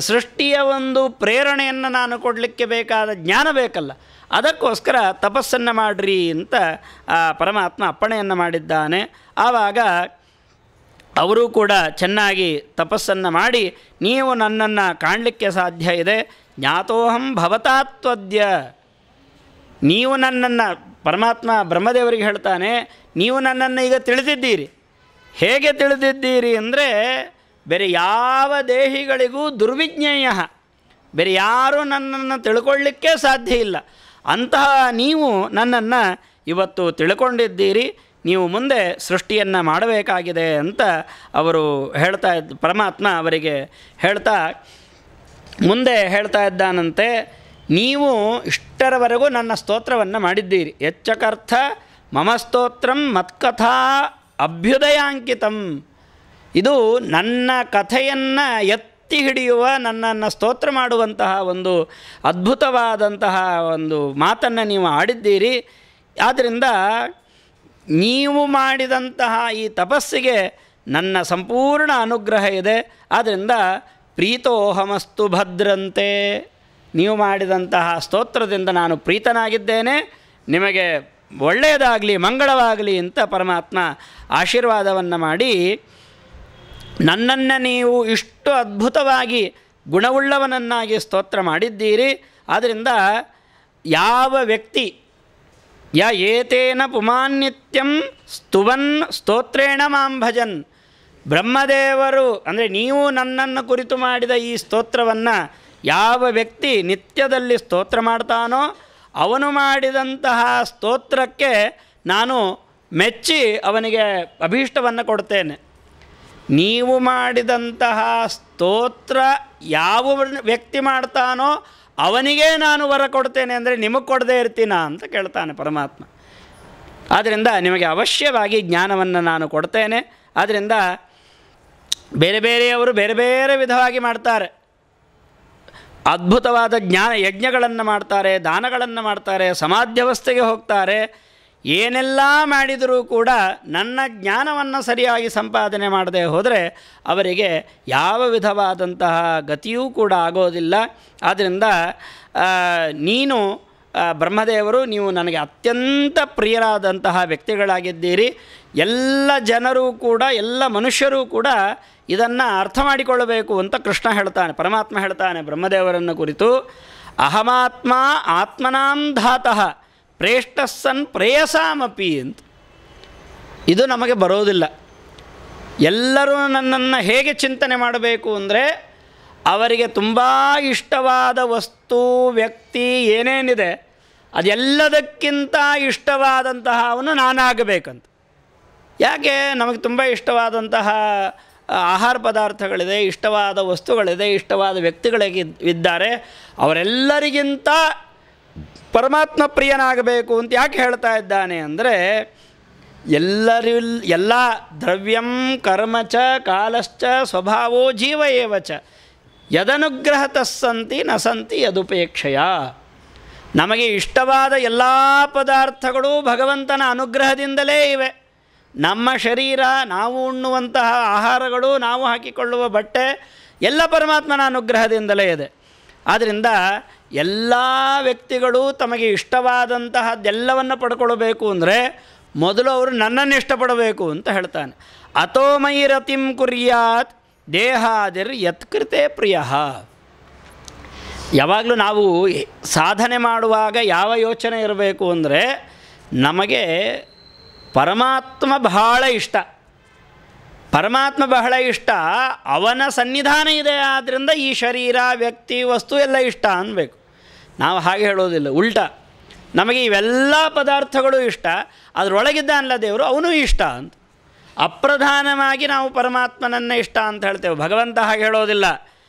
ಸೃಷ್ಟಿಯ ಒಂದು ಪ್ರೇರಣೆಯನ್ನು ನಾನು ಕೊಡಲಿಕ್ಕೆ ಬೇಕಾದ ಜ್ಞಾನ ಬೇಕಲ್ಲ, ಅದಕ್ಕೋಸ್ಕರ ತಪಸ್ಸನ್ನು ಮಾಡಿರಿ ಅಂತ ಆ ಪರಮಾತ್ಮ ಅಪ್ಪಣೆಯನ್ನು ಮಾಡಿದ್ದಾನೆ. ಆವಾಗ ಅವರು ಕೂಡ ಚೆನ್ನಾಗಿ ತಪಸ್ಸನ್ನು ಮಾಡಿ ನೀವು ನನ್ನನ್ನು ಕಾಣಲಿಕ್ಕೆ ಸಾಧ್ಯ ಇದೆ, ಜ್ಞಾತೋಹಂ ಭವತಾತ್ವದ್ಯ, ನೀವು ನನ್ನನ್ನು, ಪರಮಾತ್ಮ ಬ್ರಹ್ಮದೇವರಿಗೆ ಹೇಳ್ತಾನೆ, ನೀವು ನನ್ನನ್ನು ಈಗ ತಿಳಿದಿದ್ದೀರಿ. ಹೇಗೆ ತಿಳಿದಿದ್ದೀರಿ ಅಂದರೆ ಬೇರೆ ಯಾವ ದೇಹಿಗಳಿಗೂ ದುರ್ವಿಜ್ಞೇಯ, ಬೇರೆ ಯಾರೂ ನನ್ನನ್ನು ತಿಳ್ಕೊಳ್ಳಿಕ್ಕೆ ಸಾಧ್ಯ ಇಲ್ಲ. ಅಂತಹ ನೀವು ನನ್ನನ್ನು ಇವತ್ತು ತಿಳ್ಕೊಂಡಿದ್ದೀರಿ, ನೀವು ಮುಂದೆ ಸೃಷ್ಟಿಯನ್ನು ಮಾಡಬೇಕಾಗಿದೆ ಅಂತ ಅವರು ಹೇಳ್ತಾ ಪರಮಾತ್ಮ ಅವರಿಗೆ ಹೇಳ್ತಾ ಮುಂದೆ ಹೇಳ್ತಾ ಇದ್ದಾನಂತೆ. ನೀವು ಇಷ್ಟರವರೆಗೂ ನನ್ನ ಸ್ತೋತ್ರವನ್ನು ಮಾಡಿದ್ದೀರಿ, ಯಚ್ಚಕರ್ಥ ಮಮ ಸ್ತೋತ್ರಂ ಮತ್ಕಥಾ ಅಭ್ಯುದಯಾಂಕಿತಂ. ಇದು ನನ್ನ ಕಥೆಯನ್ನು ಎತ್ತಿ ಹಿಡಿಯುವ, ನನ್ನನ್ನು ಸ್ತೋತ್ರ ಮಾಡುವಂತಹ ಒಂದು ಅದ್ಭುತವಾದಂತಹ ಒಂದು ಮಾತನ್ನು ನೀವು ಆಡಿದ್ದೀರಿ. ಆದ್ದರಿಂದ ನೀವು ಮಾಡಿದಂತಹ ಈ ತಪಸ್ಸಿಗೆ ನನ್ನ ಸಂಪೂರ್ಣ ಅನುಗ್ರಹ ಇದೆ. ಆದ್ದರಿಂದ ಪ್ರೀತೋಹಮಸ್ತು ಭದ್ರಂತೆ, ನೀವು ಮಾಡಿದಂತಹ ಸ್ತೋತ್ರದಿಂದ ನಾನು ಪ್ರೀತನಾಗಿದ್ದೇನೆ, ನಿಮಗೆ ಒಳ್ಳೆಯದಾಗಲಿ ಮಂಗಳವಾಗಲಿ ಅಂತ ಪರಮಾತ್ಮ ಆಶೀರ್ವಾದವನ್ನು ಮಾಡಿ, ನನ್ನನ್ನು ನೀವು ಇಷ್ಟು ಅದ್ಭುತವಾಗಿ ಗುಣವುಳ್ಳವನನ್ನಾಗಿ ಸ್ತೋತ್ರ ಮಾಡಿದ್ದೀರಿ. ಆದ್ದರಿಂದ ಯಾವ ವ್ಯಕ್ತಿ ಏತೇನ ಪುಮಾನ್ನಿತ್ಯಂ ಸ್ತುವನ್ ಸ್ತೋತ್ರೇಣ ಮಾಂ ಭಜನ್, ಬ್ರಹ್ಮದೇವರು ಅಂದರೆ ನೀವು ನನ್ನನ್ನು ಕುರಿತು ಮಾಡಿದ ಈ ಸ್ತೋತ್ರವನ್ನು ಯಾವ ವ್ಯಕ್ತಿ ನಿತ್ಯದಲ್ಲಿ ಸ್ತೋತ್ರ ಮಾಡ್ತಾನೋ ಅವನು ಮಾಡಿದಂತಹ ಸ್ತೋತ್ರಕ್ಕೆ ನಾನು ಮೆಚ್ಚಿ ಅವನಿಗೆ ಅಭೀಷ್ಟವನ್ನು ಕೊಡ್ತೇನೆ. ನೀವು ಮಾಡಿದಂತಹ ಸ್ತೋತ್ರ ಯಾವ ವ್ಯಕ್ತಿ ಮಾಡ್ತಾನೋ ಅವನಿಗೇ ನಾನು ವರ ಕೊಡ್ತೇನೆ, ಅಂದರೆ ನಿಮಗೆ ಕೊಡದೇ ಇರ್ತೀನ ಅಂತ ಕೇಳ್ತಾನೆ ಪರಮಾತ್ಮ. ಆದ್ದರಿಂದ ನಿಮಗೆ ಅವಶ್ಯವಾಗಿ ಜ್ಞಾನವನ್ನು ನಾನು ಕೊಡ್ತೇನೆ. ಆದ್ದರಿಂದ ಬೇರೆ ಬೇರೆಯವರು ಬೇರೆ ಬೇರೆ ವಿಧವಾಗಿ ಮಾಡ್ತಾರೆ, ಅದ್ಭುತವಾದ ಯಜ್ಞಗಳನ್ನು ಮಾಡ್ತಾರೆ, ದಾನಗಳನ್ನು ಮಾಡ್ತಾರೆ, ಸಮಾಧ್ಯವಸ್ಥೆಗೆ ಹೋಗ್ತಾರೆ. ಏನೆಲ್ಲ ಮಾಡಿದರೂ ಕೂಡ ನನ್ನ ಜ್ಞಾನವನ್ನು ಸರಿಯಾಗಿ ಸಂಪಾದನೆ ಮಾಡದೆ ಹೋದರೆ ಅವರಿಗೆ ಯಾವ ವಿಧವಾದಂತಹ ಗತಿಯೂ ಕೂಡ ಆಗೋದಿಲ್ಲ. ಆದ್ದರಿಂದ ನೀನು ಬ್ರಹ್ಮದೇವರು, ನೀವು ನನಗೆ ಅತ್ಯಂತ ಪ್ರಿಯರಾದಂತಹ ವ್ಯಕ್ತಿಗಳಾಗಿದ್ದೀರಿ. ಎಲ್ಲ ಜನರೂ ಕೂಡ, ಎಲ್ಲ ಮನುಷ್ಯರೂ ಕೂಡ ಇದನ್ನು ಅರ್ಥ ಮಾಡಿಕೊಳ್ಳಬೇಕು ಅಂತ ಕೃಷ್ಣ ಹೇಳ್ತಾನೆ, ಪರಮಾತ್ಮ ಹೇಳ್ತಾನೆ ಬ್ರಹ್ಮದೇವರನ್ನು ಕುರಿತು, ಅಹಮಾತ್ಮ ಆತ್ಮನಾಂ ಧಾತಃ ಪ್ರೇಷ್ಟಸ್ಸನ್ ಪ್ರೇಯಸಾಮಪಿ ಅಂತ. ಇದು ನಮಗೆ ಬರೋದಿಲ್ಲ. ಎಲ್ಲರೂ ನನ್ನನ್ನು ಹೇಗೆ ಚಿಂತನೆ ಮಾಡಬೇಕು ಅಂದರೆ, ಅವರಿಗೆ ತುಂಬ ಇಷ್ಟವಾದ ವಸ್ತು, ವ್ಯಕ್ತಿ ಏನೇನಿದೆ ಅದೆಲ್ಲದಕ್ಕಿಂತ ಇಷ್ಟವಾದಂತಹ ಅವನು ನಾನಾಗಬೇಕಂತ. ಯಾಕೆ? ನಮಗೆ ತುಂಬ ಇಷ್ಟವಾದಂತಹ ಆಹಾರ ಪದಾರ್ಥಗಳಿದೆ, ಇಷ್ಟವಾದ ವಸ್ತುಗಳಿದೆ, ಇಷ್ಟವಾದ ವ್ಯಕ್ತಿಗಳಿಗೆ ಇದ್ದಾರೆ, ಅವರೆಲ್ಲರಿಗಿಂತ ಪರಮಾತ್ಮ ಪ್ರಿಯನಾಗಬೇಕು ಅಂತ ಯಾಕೆ ಹೇಳ್ತಾ ಇದ್ದಾನೆ ಅಂದರೆ, ಎಲ್ಲ ದ್ರವ್ಯಂ ಕರ್ಮಚ ಕಾಲಶ್ಚ ಸ್ವಭಾವೋ ಜೀವ ಏವಚ ಯದನುಗ್ರಹತಸ್ಸಂತಿ ನ ಸಂತಿ ಯದುಪೇಕ್ಷೆಯ. ನಮಗೆ ಇಷ್ಟವಾದ ಎಲ್ಲ ಪದಾರ್ಥಗಳು ಭಗವಂತನ ಅನುಗ್ರಹದಿಂದಲೇ ಇವೆ. ನಮ್ಮ ಶರೀರ, ನಾವು ಉಣ್ಣುವಂತಹ ಆಹಾರಗಳು, ನಾವು ಹಾಕಿಕೊಳ್ಳುವ ಬಟ್ಟೆ ಎಲ್ಲ ಪರಮಾತ್ಮನ ಅನುಗ್ರಹದಿಂದಲೇ ಇದೆ. ಆದ್ದರಿಂದ ಎಲ್ಲ ವ್ಯಕ್ತಿಗಳು ತಮಗೆ ಇಷ್ಟವಾದಂತಹದ್ದೆಲ್ಲವನ್ನು ಪಡ್ಕೊಳ್ಬೇಕು ಅಂದರೆ ಮೊದಲು ಅವರು ನನ್ನನ್ನು ಇಷ್ಟಪಡಬೇಕು ಅಂತ ಹೇಳ್ತಾನೆ. ಅಥೋ ಮಯಿ ರತಿಂ ಕುರ್ಯಾತ್ ದೇಹಾದಿರ್ ಯತ್ಕೃತೆ ಪ್ರಿಯ. ಯಾವಾಗಲೂ ನಾವು ಸಾಧನೆ ಮಾಡುವಾಗ ಯಾವ ಯೋಚನೆ ಇರಬೇಕು ಅಂದರೆ, ನಮಗೆ ಪರಮಾತ್ಮ ಬಹಳ ಇಷ್ಟ, ಪರಮಾತ್ಮ ಬಹಳ ಇಷ್ಟ, ಅವನ ಸನ್ನಿಧಾನ ಇದೆ, ಆದ್ದರಿಂದ ಈ ಶರೀರ, ವ್ಯಕ್ತಿ, ವಸ್ತು ಎಲ್ಲ ಇಷ್ಟ ಅನ್ನಬೇಕು. ನಾವು ಹಾಗೆ ಹೇಳೋದಿಲ್ಲ, ಉಲ್ಟಾ. ನಮಗೆ ಇವೆಲ್ಲ ಪದಾರ್ಥಗಳು ಇಷ್ಟ, ಅದರೊಳಗಿದ್ದಾನಲ್ಲ ದೇವರು, ಅವನು ಇಷ್ಟ ಅಂತ. ಅಪ್ರಧಾನವಾಗಿ ನಾವು ಪರಮಾತ್ಮನನ್ನೇ ಇಷ್ಟ ಅಂತ ಹೇಳ್ತೇವೆ. ಭಗವಂತ ಹಾಗೆ ಹೇಳೋದಿಲ್ಲ.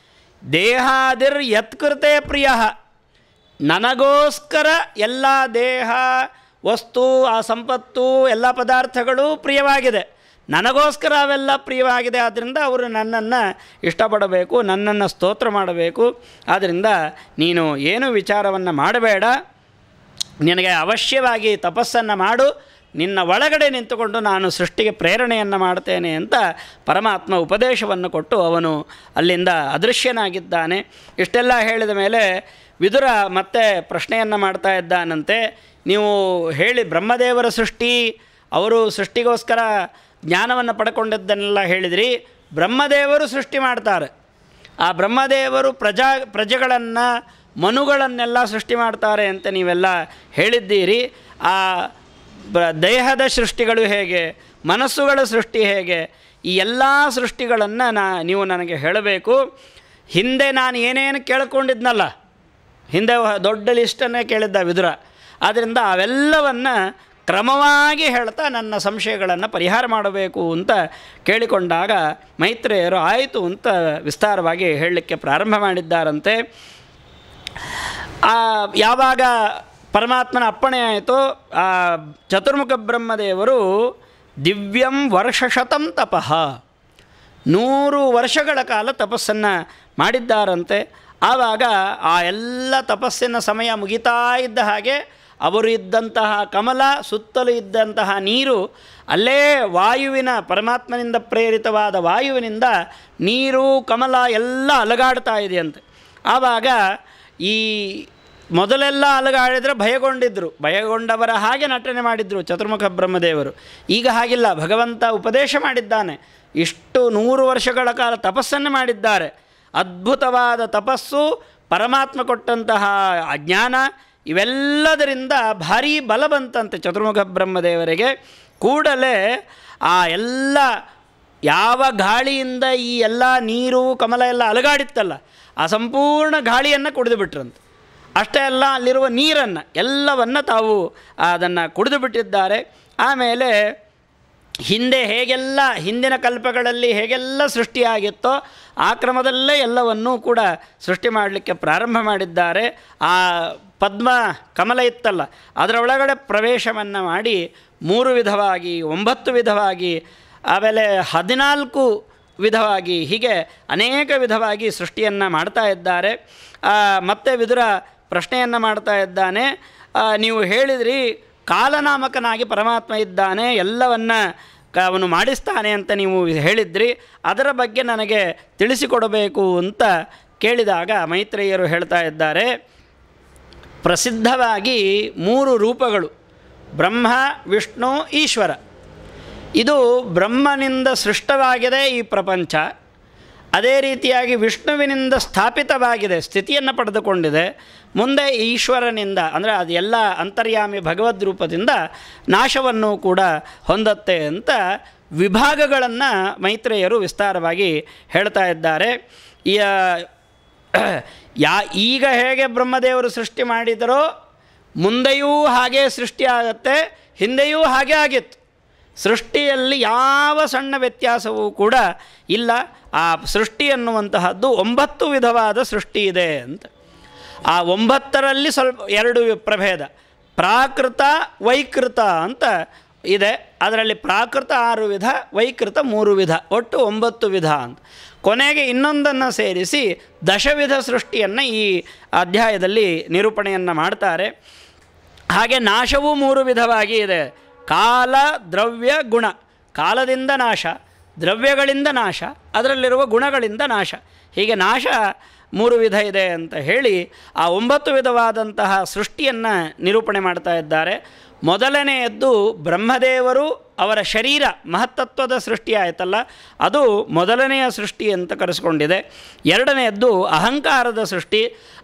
ದೇಹಾದಿರ್ ಯತ್ಕೃತೆ ಪ್ರಿಯ, ನನಗೋಸ್ಕರ ಎಲ್ಲ ದೇಹ ವಸ್ತು ಆ ಸಂಪತ್ತು ಎಲ್ಲ ಪದಾರ್ಥಗಳು ಪ್ರಿಯವಾಗಿದೆ, ನನಗೋಸ್ಕರ ಅವೆಲ್ಲ ಪ್ರಿಯವಾಗಿದೆ. ಆದ್ದರಿಂದ ಅವರು ನನ್ನನ್ನು ಇಷ್ಟಪಡಬೇಕು, ನನ್ನನ್ನು ಸ್ತೋತ್ರ ಮಾಡಬೇಕು. ಆದ್ದರಿಂದ ನೀನು ಏನು ವಿಚಾರವನ್ನು ಮಾಡಬೇಡ, ನಿನಗೆ ಅವಶ್ಯವಾಗಿ ತಪಸ್ಸನ್ನು ಮಾಡು, ನಿನ್ನ ಒಳಗಡೆ ನಿಂತುಕೊಂಡು ನಾನು ಸೃಷ್ಟಿಗೆ ಪ್ರೇರಣೆಯನ್ನು ಮಾಡ್ತೇನೆ ಅಂತ ಪರಮಾತ್ಮ ಉಪದೇಶವನ್ನು ಕೊಟ್ಟು ಅವನು ಅಲ್ಲಿಂದ ಅದೃಶ್ಯನಾಗಿದ್ದಾನೆ. ಇಷ್ಟೆಲ್ಲ ಹೇಳಿದ ಮೇಲೆ ವಿದುರ ಮತ್ತೆ ಪ್ರಶ್ನೆಯನ್ನು ಮಾಡ್ತಾ ಇದ್ದಾನಂತೆ. ನೀವು ಹೇಳಿ ಬ್ರಹ್ಮದೇವರ ಸೃಷ್ಟಿ, ಅವರು ಸೃಷ್ಟಿಗೋಸ್ಕರ ಜ್ಞಾನವನ್ನು ಪಡ್ಕೊಂಡಿದ್ದನ್ನೆಲ್ಲ ಹೇಳಿದ್ರಿ, ಬ್ರಹ್ಮದೇವರು ಸೃಷ್ಟಿ ಮಾಡ್ತಾರೆ. ಆ ಬ್ರಹ್ಮದೇವರು ಪ್ರಜೆಗಳನ್ನು ಮನುಗಳನ್ನೆಲ್ಲ ಸೃಷ್ಟಿ ಮಾಡ್ತಾರೆ ಅಂತ ನೀವೆಲ್ಲ ಹೇಳಿದ್ದೀರಿ. ಆ ದೇಹದ ಸೃಷ್ಟಿಗಳು ಹೇಗೆ, ಮನಸ್ಸುಗಳ ಸೃಷ್ಟಿ ಹೇಗೆ, ಈ ಎಲ್ಲ ಸೃಷ್ಟಿಗಳನ್ನು ನೀವು ನನಗೆ ಹೇಳಬೇಕು. ಹಿಂದೆ ನಾನು ಏನೇನು ಕೇಳ್ಕೊಂಡಿದ್ನಲ್ಲ, ಹಿಂದೆ ದೊಡ್ಡ ಲಿಸ್ಟನ್ನೇ ಕೇಳಿದ್ದ ವಿದುರ. ಆದ್ದರಿಂದ ಅವೆಲ್ಲವನ್ನು ಕ್ರಮವಾಗಿ ಹೇಳ್ತಾ ನನ್ನ ಸಂಶಯಗಳನ್ನು ಪರಿಹಾರ ಮಾಡಬೇಕು ಅಂತ ಕೇಳಿಕೊಂಡಾಗ ಮೈತ್ರೇಯರು ಆಯಿತು ಅಂತ ವಿಸ್ತಾರವಾಗಿ ಹೇಳಲಿಕ್ಕೆ ಪ್ರಾರಂಭ ಮಾಡಿದ್ದಾರಂತೆ. ಯಾವಾಗ ಪರಮಾತ್ಮನ ಅಪ್ಪಣೆ ಆಯಿತು, ಆ ಚತುರ್ಮುಖ ಬ್ರಹ್ಮದೇವರು ದಿವ್ಯಂ ವರ್ಷಶತಂ ತಪಃ 100 ವರ್ಷಗಳ ಕಾಲ ತಪಸ್ಸನ್ನು ಮಾಡಿದ್ದಾರಂತೆ. ಆವಾಗ ಆ ಎಲ್ಲ ತಪಸ್ಸಿನ ಸಮಯ ಮುಗಿತಾ ಇದ್ದ ಹಾಗೆ ಅವರು ಇದ್ದಂತಹ ಕಮಲ, ಸುತ್ತಲೂ ಇದ್ದಂತಹ ನೀರು, ಅಲ್ಲೇ ವಾಯುವಿನ ಪರಮಾತ್ಮನಿಂದ ಪ್ರೇರಿತವಾದ ವಾಯುವಿನಿಂದ ನೀರು ಕಮಲ ಎಲ್ಲ ಅಲಗಾಡ್ತಾ ಇದೆಯಂತೆ. ಆವಾಗ ಈ ಮೊದಲೆಲ್ಲ ಅಲಗಾಡಿದರೆ ಭಯಗೊಂಡಿದ್ದರು, ಭಯಗೊಂಡವರ ಹಾಗೆ ನಟನೆ ಮಾಡಿದರು ಚತುರ್ಮುಖ ಬ್ರಹ್ಮದೇವರು. ಈಗ ಹಾಗಿಲ್ಲ, ಭಗವಂತ ಉಪದೇಶ ಮಾಡಿದ್ದಾನೆ. ಇಷ್ಟು 100 ವರ್ಷಗಳ ಕಾಲ ತಪಸ್ಸನ್ನು ಮಾಡಿದ್ದಾರೆ. ಅದ್ಭುತವಾದ ತಪಸ್ಸು, ಪರಮಾತ್ಮ ಕೊಟ್ಟಂತಹ ಅಜ್ಞಾನ, ಇವೆಲ್ಲದರಿಂದ ಭಾರೀ ಬಲ ಬಂತಂತೆ ಚತುರ್ಮುಖ ಬ್ರಹ್ಮದೇವರಿಗೆ. ಕೂಡಲೇ ಆ ಎಲ್ಲ ಯಾವ ಗಾಳಿಯಿಂದ ಈ ಎಲ್ಲ ನೀರು ಕಮಲ ಎಲ್ಲ ಅಲಗಾಡಿತ್ತಲ್ಲ, ಆ ಸಂಪೂರ್ಣ ಗಾಳಿಯನ್ನು ಕುಡಿದು ಬಿಟ್ರಂತೆ. ಅಷ್ಟೇ ಅಲ್ಲ, ಅಲ್ಲಿರುವ ನೀರನ್ನು ಎಲ್ಲವನ್ನು ತಾವು ಅದನ್ನು ಕುಡಿದು ಬಿಟ್ಟಿದ್ದಾರೆ. ಆಮೇಲೆ ಹಿಂದೆ ಹೇಗೆಲ್ಲ ಹಿಂದಿನ ಕಲ್ಪಗಳಲ್ಲಿ ಹೇಗೆಲ್ಲ ಸೃಷ್ಟಿಯಾಗಿತ್ತೋ ಆ ಕ್ರಮದಲ್ಲೇ ಎಲ್ಲವನ್ನೂ ಕೂಡ ಸೃಷ್ಟಿ ಮಾಡಲಿಕ್ಕೆ ಪ್ರಾರಂಭ ಮಾಡಿದ್ದಾರೆ. ಆ ಪದ್ಮ ಕಮಲ ಇತ್ತಲ್ಲ, ಅದರ ಒಳಗಡೆ ಪ್ರವೇಶವನ್ನು ಮಾಡಿ 3 ವಿಧವಾಗಿ, 9 ವಿಧವಾಗಿ, ಆಮೇಲೆ 14 ವಿಧವಾಗಿ, ಹೀಗೆ ಅನೇಕ ವಿಧವಾಗಿ ಸೃಷ್ಟಿಯನ್ನು ಮಾಡ್ತಾ ಇದ್ದಾರೆ. ಮತ್ತೆ ವಿದುರ ಪ್ರಶ್ನೆಯನ್ನು ಮಾಡ್ತಾ ಇದ್ದಾನೆ. ನೀವು ಹೇಳಿದ್ರಿ ಕಾಲನಾಮಕನಾಗಿ ಪರಮಾತ್ಮ ಇದ್ದಾನೆ, ಎಲ್ಲವನ್ನ ಅವನು ಮಾಡಿಸ್ತಾನೆ ಅಂತ ನೀವು ಹೇಳಿದ್ರಿ, ಅದರ ಬಗ್ಗೆ ನನಗೆ ತಿಳಿಸಿಕೊಡಬೇಕು ಅಂತ ಕೇಳಿದಾಗ ಮೈತ್ರೇಯರು ಹೇಳ್ತಾ ಇದ್ದಾರೆ, ಪ್ರಸಿದ್ಧವಾಗಿ 3 ರೂಪಗಳು, ಬ್ರಹ್ಮ, ವಿಷ್ಣು, ಈಶ್ವರ. ಇದು ಬ್ರಹ್ಮನಿಂದ ಸೃಷ್ಟವಾಗಿದೆ ಈ ಪ್ರಪಂಚ. ಅದೇ ರೀತಿಯಾಗಿ ವಿಷ್ಣುವಿನಿಂದ ಸ್ಥಾಪಿತವಾಗಿದೆ, ಸ್ಥಿತಿಯನ್ನು ಪಡೆದುಕೊಂಡಿದೆ. ಮುಂದೆ ಈಶ್ವರನಿಂದ, ಅಂದರೆ ಅದೆಲ್ಲ ಅಂತರ್ಯಾಮಿ ಭಗವದ್ ರೂಪದಿಂದ ನಾಶವನ್ನು ಕೂಡ ಹೊಂದತ್ತೆ ಅಂತ ವಿಭಾಗಗಳನ್ನು ಮೈತ್ರೇಯರು ವಿಸ್ತಾರವಾಗಿ ಹೇಳ್ತಾ ಇದ್ದಾರೆ. ಈಗ ಹೇಗೆ ಬ್ರಹ್ಮದೇವರು ಸೃಷ್ಟಿ ಮಾಡಿದರೋ ಮುಂದೆಯೂ ಹಾಗೇ ಸೃಷ್ಟಿ ಆಗುತ್ತೆ, ಹಿಂದೆಯೂ ಹಾಗೇ ಆಗಿತ್ತು. ಸೃಷ್ಟಿಯಲ್ಲಿ ಯಾವ ಸಣ್ಣ ವ್ಯತ್ಯಾಸವೂ ಕೂಡ ಇಲ್ಲ. ಆ ಸೃಷ್ಟಿ ಅನ್ನುವಂತಹದ್ದು 9 ವಿಧವಾದ ಸೃಷ್ಟಿ ಇದೆ ಅಂತ. ಆ 9ರಲ್ಲಿ ಸ್ವಲ್ಪ 2 ಪ್ರಭೇದ, ಪ್ರಾಕೃತ, ವೈಕೃತ ಅಂತ ಇದೆ. ಅದರಲ್ಲಿ ಪ್ರಾಕೃತ 6 ವಿಧ, ವೈಕೃತ 3 ವಿಧ, ಒಟ್ಟು 9 ವಿಧ ಅಂತ. ಕೊನೆಗೆ ಇನ್ನೊಂದನ್ನು ಸೇರಿಸಿ 10 ವಿಧ ಸೃಷ್ಟಿಯನ್ನು ಈ ಅಧ್ಯಾಯದಲ್ಲಿ ನಿರೂಪಣೆಯನ್ನು ಮಾಡ್ತಾರೆ. ಹಾಗೆ ನಾಶವೂ 3 ವಿಧವಾಗಿ ಇದೆ, ಕಾಲ, ದ್ರವ್ಯ, ಗುಣ. ಕಾಲದಿಂದ ನಾಶ, ದ್ರವ್ಯಗಳಿಂದ ನಾಶ, ಅದರಲ್ಲಿರುವ ಗುಣಗಳಿಂದ ನಾಶ, ಹೀಗೆ ನಾಶ 3 ವಿಧ ಇದೆ ಅಂತ ಹೇಳಿ ಆ 9 ವಿಧವಾದಂತಹ ಸೃಷ್ಟಿಯನ್ನು ನಿರೂಪಣೆ ಮಾಡ್ತಾ ಇದ್ದಾರೆ. ಮೊದಲನೆಯದ್ದು ಬ್ರಹ್ಮದೇವರು ಅವರ ಶರೀರ ಮಹತ್ತತ್ವದ ಸೃಷ್ಟಿ ಆಯಿತಲ್ಲ, ಅದು ಮೊದಲನೆಯ ಸೃಷ್ಟಿ ಅಂತ ಕರೆಸ್ಕೊಂಡಿದೆ. ಎರಡನೆಯದ್ದು ಅಹಂಕಾರದ ಸೃಷ್ಟಿ,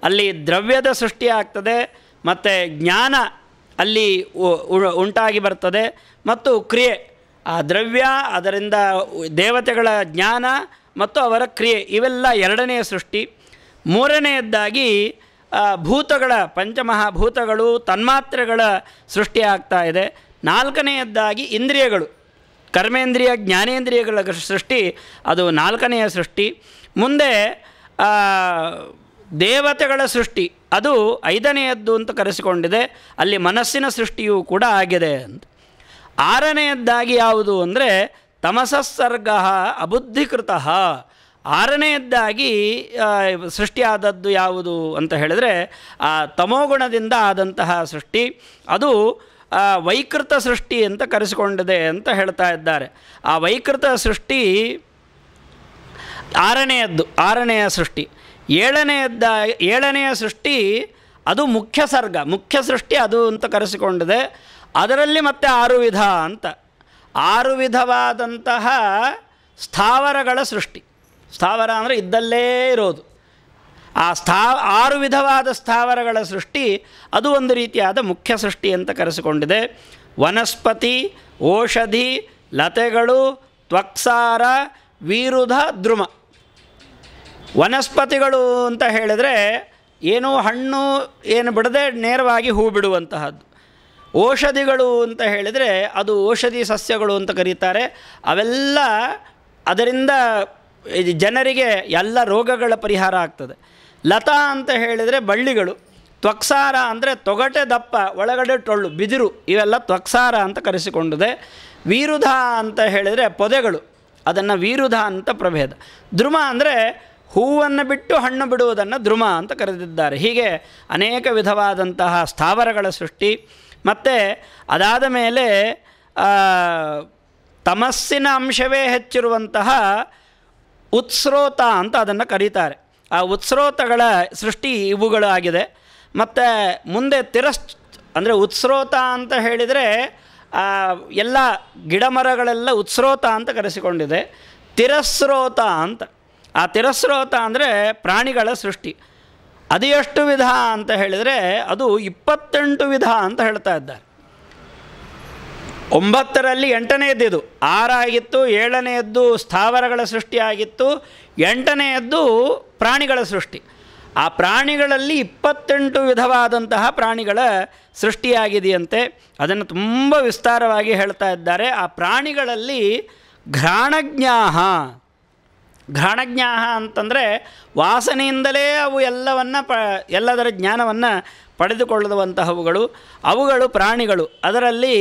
ಅಲ್ಲಿ ದ್ರವ್ಯದ ಸೃಷ್ಟಿ ಆಗ್ತದೆ, ಮತ್ತು ಜ್ಞಾನ ಅಲ್ಲಿ ಉಂಟಾಗಿ ಬರ್ತದೆ, ಮತ್ತು ಕ್ರಿಯೆ, ಆ ದ್ರವ್ಯ, ಅದರಿಂದ ದೇವತೆಗಳ ಜ್ಞಾನ ಮತ್ತು ಅವರ ಕ್ರಿಯೆ, ಇವೆಲ್ಲ ಎರಡನೆಯ ಸೃಷ್ಟಿ. ಮೂರನೆಯದ್ದಾಗಿ ಭೂತಗಳ, ಪಂಚಮಹಾಭೂತಗಳು, ತನ್ಮಾತ್ರೆಗಳ ಸೃಷ್ಟಿ ಆಗ್ತಾ ಇದೆ. ನಾಲ್ಕನೆಯದ್ದಾಗಿ ಇಂದ್ರಿಯಗಳು, ಕರ್ಮೇಂದ್ರಿಯ, ಜ್ಞಾನೇಂದ್ರಿಯಗಳ ಸೃಷ್ಟಿ, ಅದು 4ನೆಯ ಸೃಷ್ಟಿ. ಮುಂದೆ ದೇವತೆಗಳ ಸೃಷ್ಟಿ ಅದು ಐದನೆಯದ್ದು ಅಂತ ಕರೆಸಿಕೊಂಡಿದೆ. ಅಲ್ಲಿ ಮನಸ್ಸಿನ ಸೃಷ್ಟಿಯೂ ಕೂಡ ಆಗಿದೆ ಅಂತ. ಆರನೆಯದ್ದಾಗಿ ಯಾವುದು ಅಂದರೆ ತಮಸಸ್ಸರ್ಗ ಅಬುದ್ಧಿಕೃತ. ಆರನೆಯದ್ದಾಗಿ ಸೃಷ್ಟಿಯಾದದ್ದು ಯಾವುದು ಅಂತ ಹೇಳಿದರೆ ಆ ತಮೋಗುಣದಿಂದ ಆದಂತಹ ಸೃಷ್ಟಿ, ಅದು ವೈಕೃತ ಸೃಷ್ಟಿ ಅಂತ ಕರೆಸಿಕೊಂಡಿದೆ ಅಂತ ಹೇಳ್ತಾ ಇದ್ದಾರೆ. ಆ ವೈಕೃತ ಸೃಷ್ಟಿ ಆರನೆಯ ಸೃಷ್ಟಿ. ಏಳನೆಯ ಸೃಷ್ಟಿ ಅದು ಮುಖ್ಯ ಸರ್ಗ, ಮುಖ್ಯ ಸೃಷ್ಟಿ ಅದು ಅಂತ ಕರೆಸಿಕೊಂಡಿದೆ. ಅದರಲ್ಲಿ ಮತ್ತೆ 6 ವಿಧ ಅಂತ, 6 ವಿಧವಾದಂತಹ ಸ್ಥಾವರಗಳ ಸೃಷ್ಟಿ. ಸ್ಥಾವರ ಅಂದರೆ ಇದ್ದಲ್ಲೇ ಇರೋದು. ಆ 6 ವಿಧವಾದ ಸ್ಥಾವರಗಳ ಸೃಷ್ಟಿ ಅದು ಒಂದು ರೀತಿಯಾದ ಮುಖ್ಯ ಸೃಷ್ಟಿ ಅಂತ ಕರೆಸಿಕೊಂಡಿದೆ. ವನಸ್ಪತಿ, ಔಷಧಿ, ಲತೆಗಳು, ತ್ವಕ್ಸಾರ, ವೀರುಧ, ದ್ರುಮ. ವನಸ್ಪತಿಗಳು ಅಂತ ಹೇಳಿದರೆ ಏನೂ ಹಣ್ಣು ಏನು ಬಿಡದೆ ನೇರವಾಗಿ ಹೂ ಬಿಡುವಂತಹದ್ದು. ಔಷಧಿಗಳು ಅಂತ ಹೇಳಿದರೆ ಅದು ಔಷಧಿ ಸಸ್ಯಗಳು ಅಂತ ಕರೀತಾರೆ. ಅವೆಲ್ಲ ಅದರಿಂದ ಜನರಿಗೆ ಎಲ್ಲ ರೋಗಗಳ ಪರಿಹಾರ ಆಗ್ತದೆ. ಲತಾ ಅಂತ ಹೇಳಿದರೆ ಬಳ್ಳಿಗಳು. ತ್ವಕ್ಸಾರ ಅಂದರೆ ತೊಗಟೆ ದಪ್ಪ, ಒಳಗಡೆ ಟೊಳ್ಳು, ಬಿದಿರು, ಇವೆಲ್ಲ ತ್ವಕ್ಸಾರ ಅಂತ ಕರೆಸಿಕೊಂಡಿದೆ. ವೀರುಧ ಅಂತ ಹೇಳಿದರೆ ಪೊದೆಗಳು, ಅದನ್ನು ವೀರುಧ ಅಂತ ಪ್ರಭೇದ. ದ್ರುಮ ಅಂದರೆ ಹೂವನ್ನು ಬಿಟ್ಟು ಹಣ್ಣು ಬಿಡುವುದನ್ನು ದ್ರುಮ ಅಂತ ಕರೆದಿದ್ದಾರೆ. ಹೀಗೆ ಅನೇಕ ವಿಧವಾದಂತಹ ಸ್ಥಾವರಗಳ ಸೃಷ್ಟಿ. ಮತ್ತು ಅದಾದ ಮೇಲೆ ತಮಸ್ಸಿನ ಅಂಶವೇ ಹೆಚ್ಚಿರುವಂತಹ ಉತ್ಸ್ರೋತ ಅಂತ ಅದನ್ನು ಕರೀತಾರೆ. ಆ ಉತ್ಸ್ರೋತಗಳ ಸೃಷ್ಟಿ ಇವುಗಳಾಗಿದೆ. ಮತ್ತು ಮುಂದೆ ಅಂದರೆ ಉತ್ಸ್ರೋತ ಅಂತ ಹೇಳಿದರೆ ಎಲ್ಲ ಗಿಡಮರಗಳೆಲ್ಲ ಉತ್ಸ್ರೋತ ಅಂತ ಕರೆಸಿಕೊಂಡಿದೆ. ತಿರಸ್ರೋತ ಅಂತ, ಆ ತಿರಸ್ರೋತ ಅಂದರೆ ಪ್ರಾಣಿಗಳ ಸೃಷ್ಟಿ. ಅದು ಎಷ್ಟು ವಿಧ ಅಂತ ಹೇಳಿದರೆ ಅದು 28 ವಿಧ ಅಂತ ಹೇಳ್ತಾ ಇದ್ದಾರೆ. 9ರಲ್ಲಿ 8ನೆಯದ್ದು 6 ಆಗಿತ್ತು, 7ನೆಯದ್ದು ಸ್ಥಾವರಗಳ ಸೃಷ್ಟಿಯಾಗಿತ್ತು, 8ನೆಯದ್ದು ಪ್ರಾಣಿಗಳ ಸೃಷ್ಟಿ. ಆ ಪ್ರಾಣಿಗಳಲ್ಲಿ 28 ವಿಧವಾದಂತಹ ಪ್ರಾಣಿಗಳ ಸೃಷ್ಟಿಯಾಗಿದೆಯಂತೆ. ಅದನ್ನು ತುಂಬ ವಿಸ್ತಾರವಾಗಿ ಹೇಳ್ತಾ ಇದ್ದಾರೆ. ಆ ಪ್ರಾಣಿಗಳಲ್ಲಿ ಘ್ರಾಣಜ್ಞಾಹ ಅಂತಂದರೆ ವಾಸನೆಯಿಂದಲೇ ಅವು ಎಲ್ಲದರ ಜ್ಞಾನವನ್ನು ಪಡೆದುಕೊಳ್ಳುವಂತಹವುಗಳು, ಅವುಗಳು ಪ್ರಾಣಿಗಳು. ಅದರಲ್ಲಿ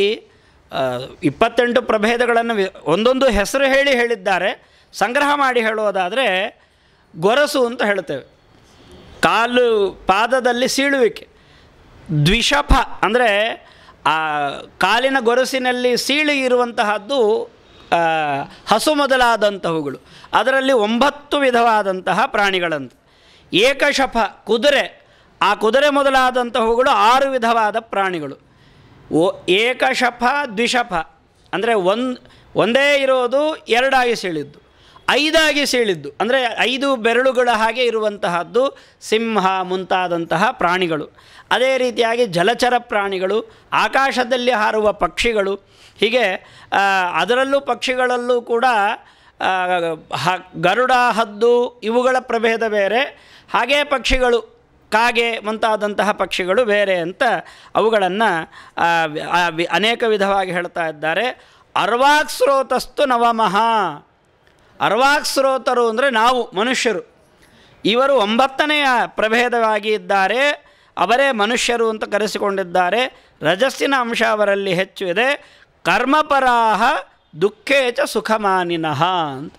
28 ಪ್ರಭೇದಗಳನ್ನು ಒಂದೊಂದು ಹೆಸರು ಹೇಳಿದ್ದಾರೆ. ಸಂಗ್ರಹ ಮಾಡಿ ಹೇಳೋದಾದರೆ ಗೊರಸು ಅಂತ ಹೇಳ್ತೇವೆ, ಪಾದದಲ್ಲಿ ಸೀಳುವಿಕೆ. ದ್ವಿಷಫ ಅಂದರೆ ಆ ಕಾಲಿನ ಗೊರಸಿನಲ್ಲಿ ಸೀಳಿ ಇರುವಂತಹದ್ದು ಹಸು ಮೊದಲಾದಂತಹವುಗಳು. ಅದರಲ್ಲಿ 9 ವಿಧವಾದಂತಹ ಪ್ರಾಣಿಗಳಂತೆ. ಏಕಶಫ ಕುದುರೆ, ಆ ಕುದುರೆ ಮೊದಲಾದಂತಹವುಗಳು 6 ವಿಧವಾದ ಪ್ರಾಣಿಗಳು. ಏಕಶಫ ದ್ವಿಶಫ ಅಂದರೆ ಒಂದೇ ಇರೋದು 2 ಸೀಳಿದ್ದು, 5 ಸೀಳಿದ್ದು ಅಂದರೆ 5 ಬೆರಳುಗಳ ಹಾಗೆ ಇರುವಂತಹದ್ದು ಸಿಂಹ ಮುಂತಾದಂತಹ ಪ್ರಾಣಿಗಳು. ಅದೇ ರೀತಿಯಾಗಿ ಜಲಚರ ಪ್ರಾಣಿಗಳು, ಆಕಾಶದಲ್ಲಿ ಹಾರುವ ಪಕ್ಷಿಗಳು. ಹೀಗೆ ಅದರಲ್ಲೂ ಪಕ್ಷಿಗಳಲ್ಲೂ ಕೂಡ ಗರುಡ, ಹದ್ದು ಇವುಗಳ ಪ್ರಭೇದ ಬೇರೆ. ಹಾಗೇ ಪಕ್ಷಿಗಳು ಕಾಗೆ ಮುಂತಾದಂತಹ ಪಕ್ಷಿಗಳು ಬೇರೆ ಅಂತ ಅವುಗಳನ್ನು ಅನೇಕ ವಿಧವಾಗಿ ಹೇಳ್ತಾ ಇದ್ದಾರೆ. ಅರ್ವಾಕ್ಸ್ರೋತಸ್ತು ನವಮಃ. ಅರ್ವಾಕ್ಸ್ರೋತರು ಅಂದರೆ ನಾವು ಮನುಷ್ಯರು. ಇವರು 9ನೆಯ ಪ್ರಭೇದವಾಗಿ ಇದ್ದಾರೆ. ಅವರೇ ಮನುಷ್ಯರು ಅಂತ ಕರೆಸಿಕೊಂಡಿದ್ದಾರೆ. ರಜಸ್ಸಿನ ಅಂಶ ಅವರಲ್ಲಿ ಹೆಚ್ಚು ಇದೆ. ಕರ್ಮಪರಾಹ ದುಃಖೇಚ ಸುಖಮಾನಿನಃ ಅಂತ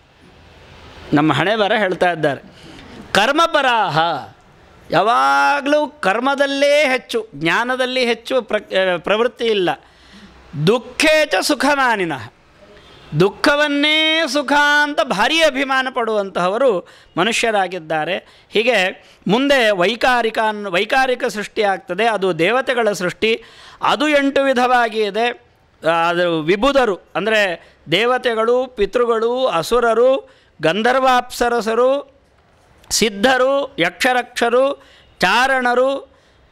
ನಮ್ಮ ಹಣೆ ಬರ ಹೇಳ್ತಾ ಇದ್ದಾರೆ. ಕರ್ಮಪರಾಹ ಯಾವಾಗಲೂ ಕರ್ಮದಲ್ಲೇ ಹೆಚ್ಚು, ಜ್ಞಾನದಲ್ಲಿ ಹೆಚ್ಚು ಪ್ರವೃತ್ತಿ ಇಲ್ಲ. ದುಃಖೇಚ ಸುಖಮಾನಿನಃ, ದುಃಖವನ್ನೇ ಸುಖ ಅಂತ ಭಾರೀ ಅಭಿಮಾನ ಪಡುವಂತಹವರು ಮನುಷ್ಯರಾಗಿದ್ದಾರೆ. ಹೀಗೆ ಮುಂದೆ ವೈಕಾರಿಕ ಸೃಷ್ಟಿ ಆಗ್ತದೆ. ಅದು ದೇವತೆಗಳ ಸೃಷ್ಟಿ. ಅದು 8 ವಿಧವಾಗಿ ಇದೆ. ಅದು ವಿಬುಧರು ಅಂದರೆ ದೇವತೆಗಳು, ಪಿತೃಗಳು, ಅಸುರರು, ಗಂಧರ್ವಾಪ್ಸರಸರು, ಸಿದ್ಧರು, ಯಕ್ಷರಕ್ಷರು, ಚಾರಣರು,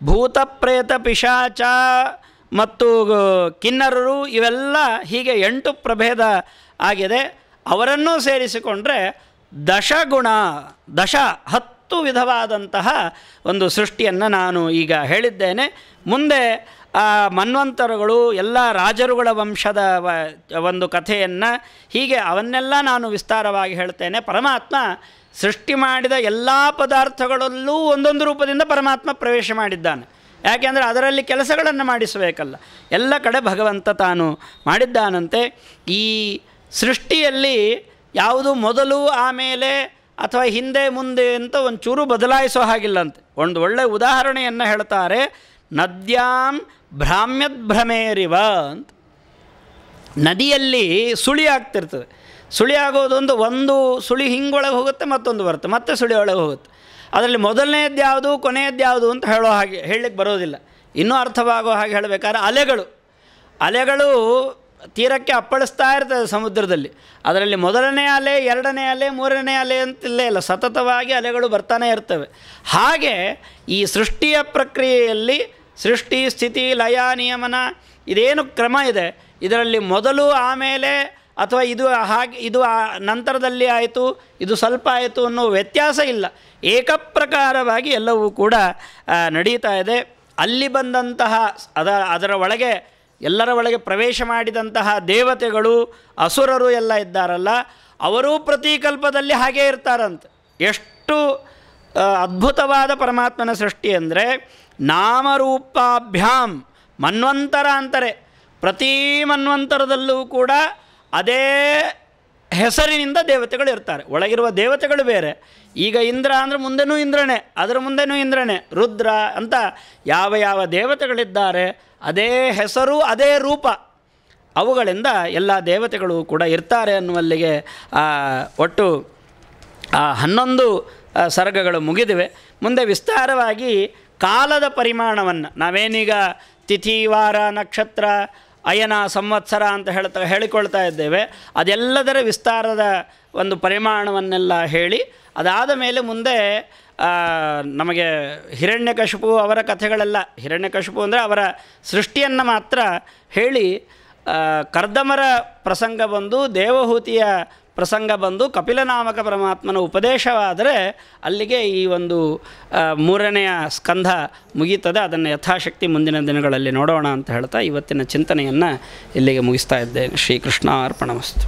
ಭೂತಪ್ರೇತ ಪಿಶಾಚ ಮತ್ತು ಕಿನ್ನರರು, ಇವೆಲ್ಲ ಹೀಗೆ 8 ಪ್ರಭೇದ ಆಗಿದೆ. ಅವರನ್ನೂ ಸೇರಿಸಿಕೊಂಡ್ರೆ 10 10 ವಿಧವಾದಂತಹ ಒಂದು ಸೃಷ್ಟಿಯನ್ನು ನಾನು ಈಗ ಹೇಳಿದ್ದೇನೆ. ಮುಂದೆ ಮನ್ವಂತರಗಳು ಎಲ್ಲ ರಾಜರುಗಳ ವಂಶದ ಒಂದು ಕಥೆಯನ್ನು ಹೀಗೆ ಅವನ್ನೆಲ್ಲ ನಾನು ವಿಸ್ತಾರವಾಗಿ ಹೇಳ್ತೇನೆ. ಪರಮಾತ್ಮ ಸೃಷ್ಟಿ ಮಾಡಿದ ಎಲ್ಲ ಪದಾರ್ಥಗಳಲ್ಲೂ ಒಂದೊಂದು ರೂಪದಿಂದ ಪರಮಾತ್ಮ ಪ್ರವೇಶ ಮಾಡಿದ್ದಾನೆ. ಯಾಕೆಂದರೆ ಅದರಲ್ಲಿ ಕೆಲಸಗಳನ್ನು ಮಾಡಿಸಬೇಕಲ್ಲ, ಎಲ್ಲ ಕಡೆ ಭಗವಂತ ತಾನು ಮಾಡಿದ್ದಾನಂತೆ. ಈ ಸೃಷ್ಟಿಯಲ್ಲಿ ಯಾವುದು ಮೊದಲು ಆಮೇಲೆ ಅಥವಾ ಹಿಂದೆ ಮುಂದೆ ಅಂತ ಒಂಚೂರು ಬದಲಾಯಿಸೋ ಹಾಗಿಲ್ಲಂತೆ. ಒಂದು ಒಳ್ಳೆಯ ಉದಾಹರಣೆಯನ್ನು ಹೇಳ್ತಾರೆ. ನದ್ಯಾಂ ಭ್ರಾಮ್ಯದ್ಭ್ರಮೇರಿವ ಅಂತ. ನದಿಯಲ್ಲಿ ಸುಳಿ ಆಗ್ತಿರ್ತದೆ. ಸುಳಿ ಆಗೋದು ಒಂದು ಸುಳಿ ಹಿಂಗೊಳಗೆ ಹೋಗುತ್ತೆ, ಮತ್ತೊಂದು ಬರುತ್ತೆ, ಮತ್ತೆ ಸುಳಿ ಒಳಗೆ ಹೋಗುತ್ತೆ. ಅದರಲ್ಲಿ ಮೊದಲನೇದು ಯಾವುದು ಕೊನೆಯದ್ದು ಯಾವುದು ಅಂತ ಹೇಳಲಿಕ್ಕೆ ಬರೋದಿಲ್ಲ. ಇನ್ನೂ ಅರ್ಥವಾಗೋ ಹಾಗೆ ಹೇಳಬೇಕಾದ್ರೆ ಅಲೆಗಳು ತೀರಕ್ಕೆ ಅಪ್ಪಳಿಸ್ತಾ ಇರ್ತದೆ ಸಮುದ್ರದಲ್ಲಿ. ಅದರಲ್ಲಿ ಮೊದಲನೇ ಅಲೆ, ಎರಡನೇ ಅಲೆ, ಮೂರನೇ ಅಲೆ ಅಂತಿಲ್ಲೇ ಇಲ್ಲ, ಸತತವಾಗಿ ಅಲೆಗಳು ಬರ್ತಾನೆ ಇರ್ತವೆ. ಹಾಗೆ ಈ ಸೃಷ್ಟಿಯ ಪ್ರಕ್ರಿಯೆಯಲ್ಲಿ ಸೃಷ್ಟಿ, ಸ್ಥಿತಿ, ಲಯ, ನಿಯಮನ ಇದೇನು ಕ್ರಮ ಇದೆ, ಇದರಲ್ಲಿ ಮೊದಲು ಆಮೇಲೆ ಅಥವಾ ಇದು ನಂತರದಲ್ಲಿ ಆಯಿತು, ಇದು ಸ್ವಲ್ಪ ಆಯಿತು ಅನ್ನೋ ವ್ಯತ್ಯಾಸ ಇಲ್ಲ. ಏಕಪ್ರಕಾರವಾಗಿ ಎಲ್ಲವೂ ಕೂಡ ನಡೀತಾ ಇದೆ. ಅಲ್ಲಿ ಬಂದಂತಹ ಅದರ ಒಳಗೆ ಎಲ್ಲರ ಒಳಗೆ ಪ್ರವೇಶ ಮಾಡಿದಂತಹ ದೇವತೆಗಳು, ಅಸುರರು ಎಲ್ಲ ಇದ್ದಾರಲ್ಲ, ಅವರೂ ಪ್ರತಿಕಲ್ಪದಲ್ಲಿ ಹಾಗೇ ಇರ್ತಾರಂತೆ. ಎಷ್ಟು ಅದ್ಭುತವಾದ ಪರಮಾತ್ಮನ ಸೃಷ್ಟಿ ಅಂದರೆ ನಾಮರೂಪಾಭ್ಯಾಂ ಮನ್ವಂತರ ಅಂತಾರೆ. ಪ್ರತಿ ಮನ್ವಂತರದಲ್ಲೂ ಕೂಡ ಅದೇ ಹೆಸರಿನಿಂದ ದೇವತೆಗಳು ಇರ್ತಾರೆ. ಒಳಗಿರುವ ದೇವತೆಗಳು ಬೇರೆ. ಈಗ ಇಂದ್ರ ಅಂದರೆ ಮುಂದೆನೂ ಇಂದ್ರನೇ, ಅದರ ಮುಂದೆನೂ ಇಂದ್ರನೇ, ರುದ್ರ ಅಂತ ಯಾವ ಯಾವ ದೇವತೆಗಳಿದ್ದಾರೆ ಅದೇ ಹೆಸರು, ಅದೇ ರೂಪ, ಅವುಗಳಿಂದ ಎಲ್ಲ ದೇವತೆಗಳು ಕೂಡ ಇರ್ತಾರೆ ಅನ್ನುವಲ್ಲಿಗೆ ಒಟ್ಟು 11 ಸರ್ಗಗಳು ಮುಗಿದಿವೆ. ಮುಂದೆ ವಿಸ್ತಾರವಾಗಿ ಕಾಲದ ಪರಿಮಾಣವನ್ನು ನಾವೇನೀಗ ತಿಥಿ, ವಾರ, ನಕ್ಷತ್ರ, ಅಯನ, ಸಂವತ್ಸರ ಅಂತ ಹೇಳಿಕೊಳ್ತಾ ಇದ್ದೇವೆ. ಅದೆಲ್ಲದರ ವಿಸ್ತಾರದ ಒಂದು ಪರಿಮಾಣವನ್ನೆಲ್ಲ ಹೇಳಿ ಅದಾದ ಮೇಲೆ ಮುಂದೆ ನಮಗೆ ಹಿರಣ್ಯಕಶಿಪು ಅವರ ಕಥೆಗಳೆಲ್ಲ, ಹಿರಣ್ಯಕಶಿಪು ಅಂದರೆ ಅವರ ಸೃಷ್ಟಿಯನ್ನು ಮಾತ್ರ ಹೇಳಿ ಕರ್ದಮರ ಪ್ರಸಂಗ ಬಂದು, ದೇವಹೂತಿಯ ಪ್ರಸಂಗ ಬಂದು, ಕಪಿಲನಾಮಕ ಪರಮಾತ್ಮನ ಉಪದೇಶವಾದರೆ ಅಲ್ಲಿಗೆ ಈ ಒಂದು 3ನೆಯ ಸ್ಕಂಧ ಮುಗೀತದೆ. ಅದನ್ನು ಯಥಾಶಕ್ತಿ ಮುಂದಿನ ದಿನಗಳಲ್ಲಿ ನೋಡೋಣ ಅಂತ ಹೇಳ್ತಾ ಇವತ್ತಿನ ಚಿಂತನೆಯನ್ನು ಇಲ್ಲಿಗೆ ಮುಗಿಸ್ತಾ ಇದ್ದೇನೆ. ಶ್ರೀಕೃಷ್ಣ ಅರ್ಪಣಮಸ್ತು.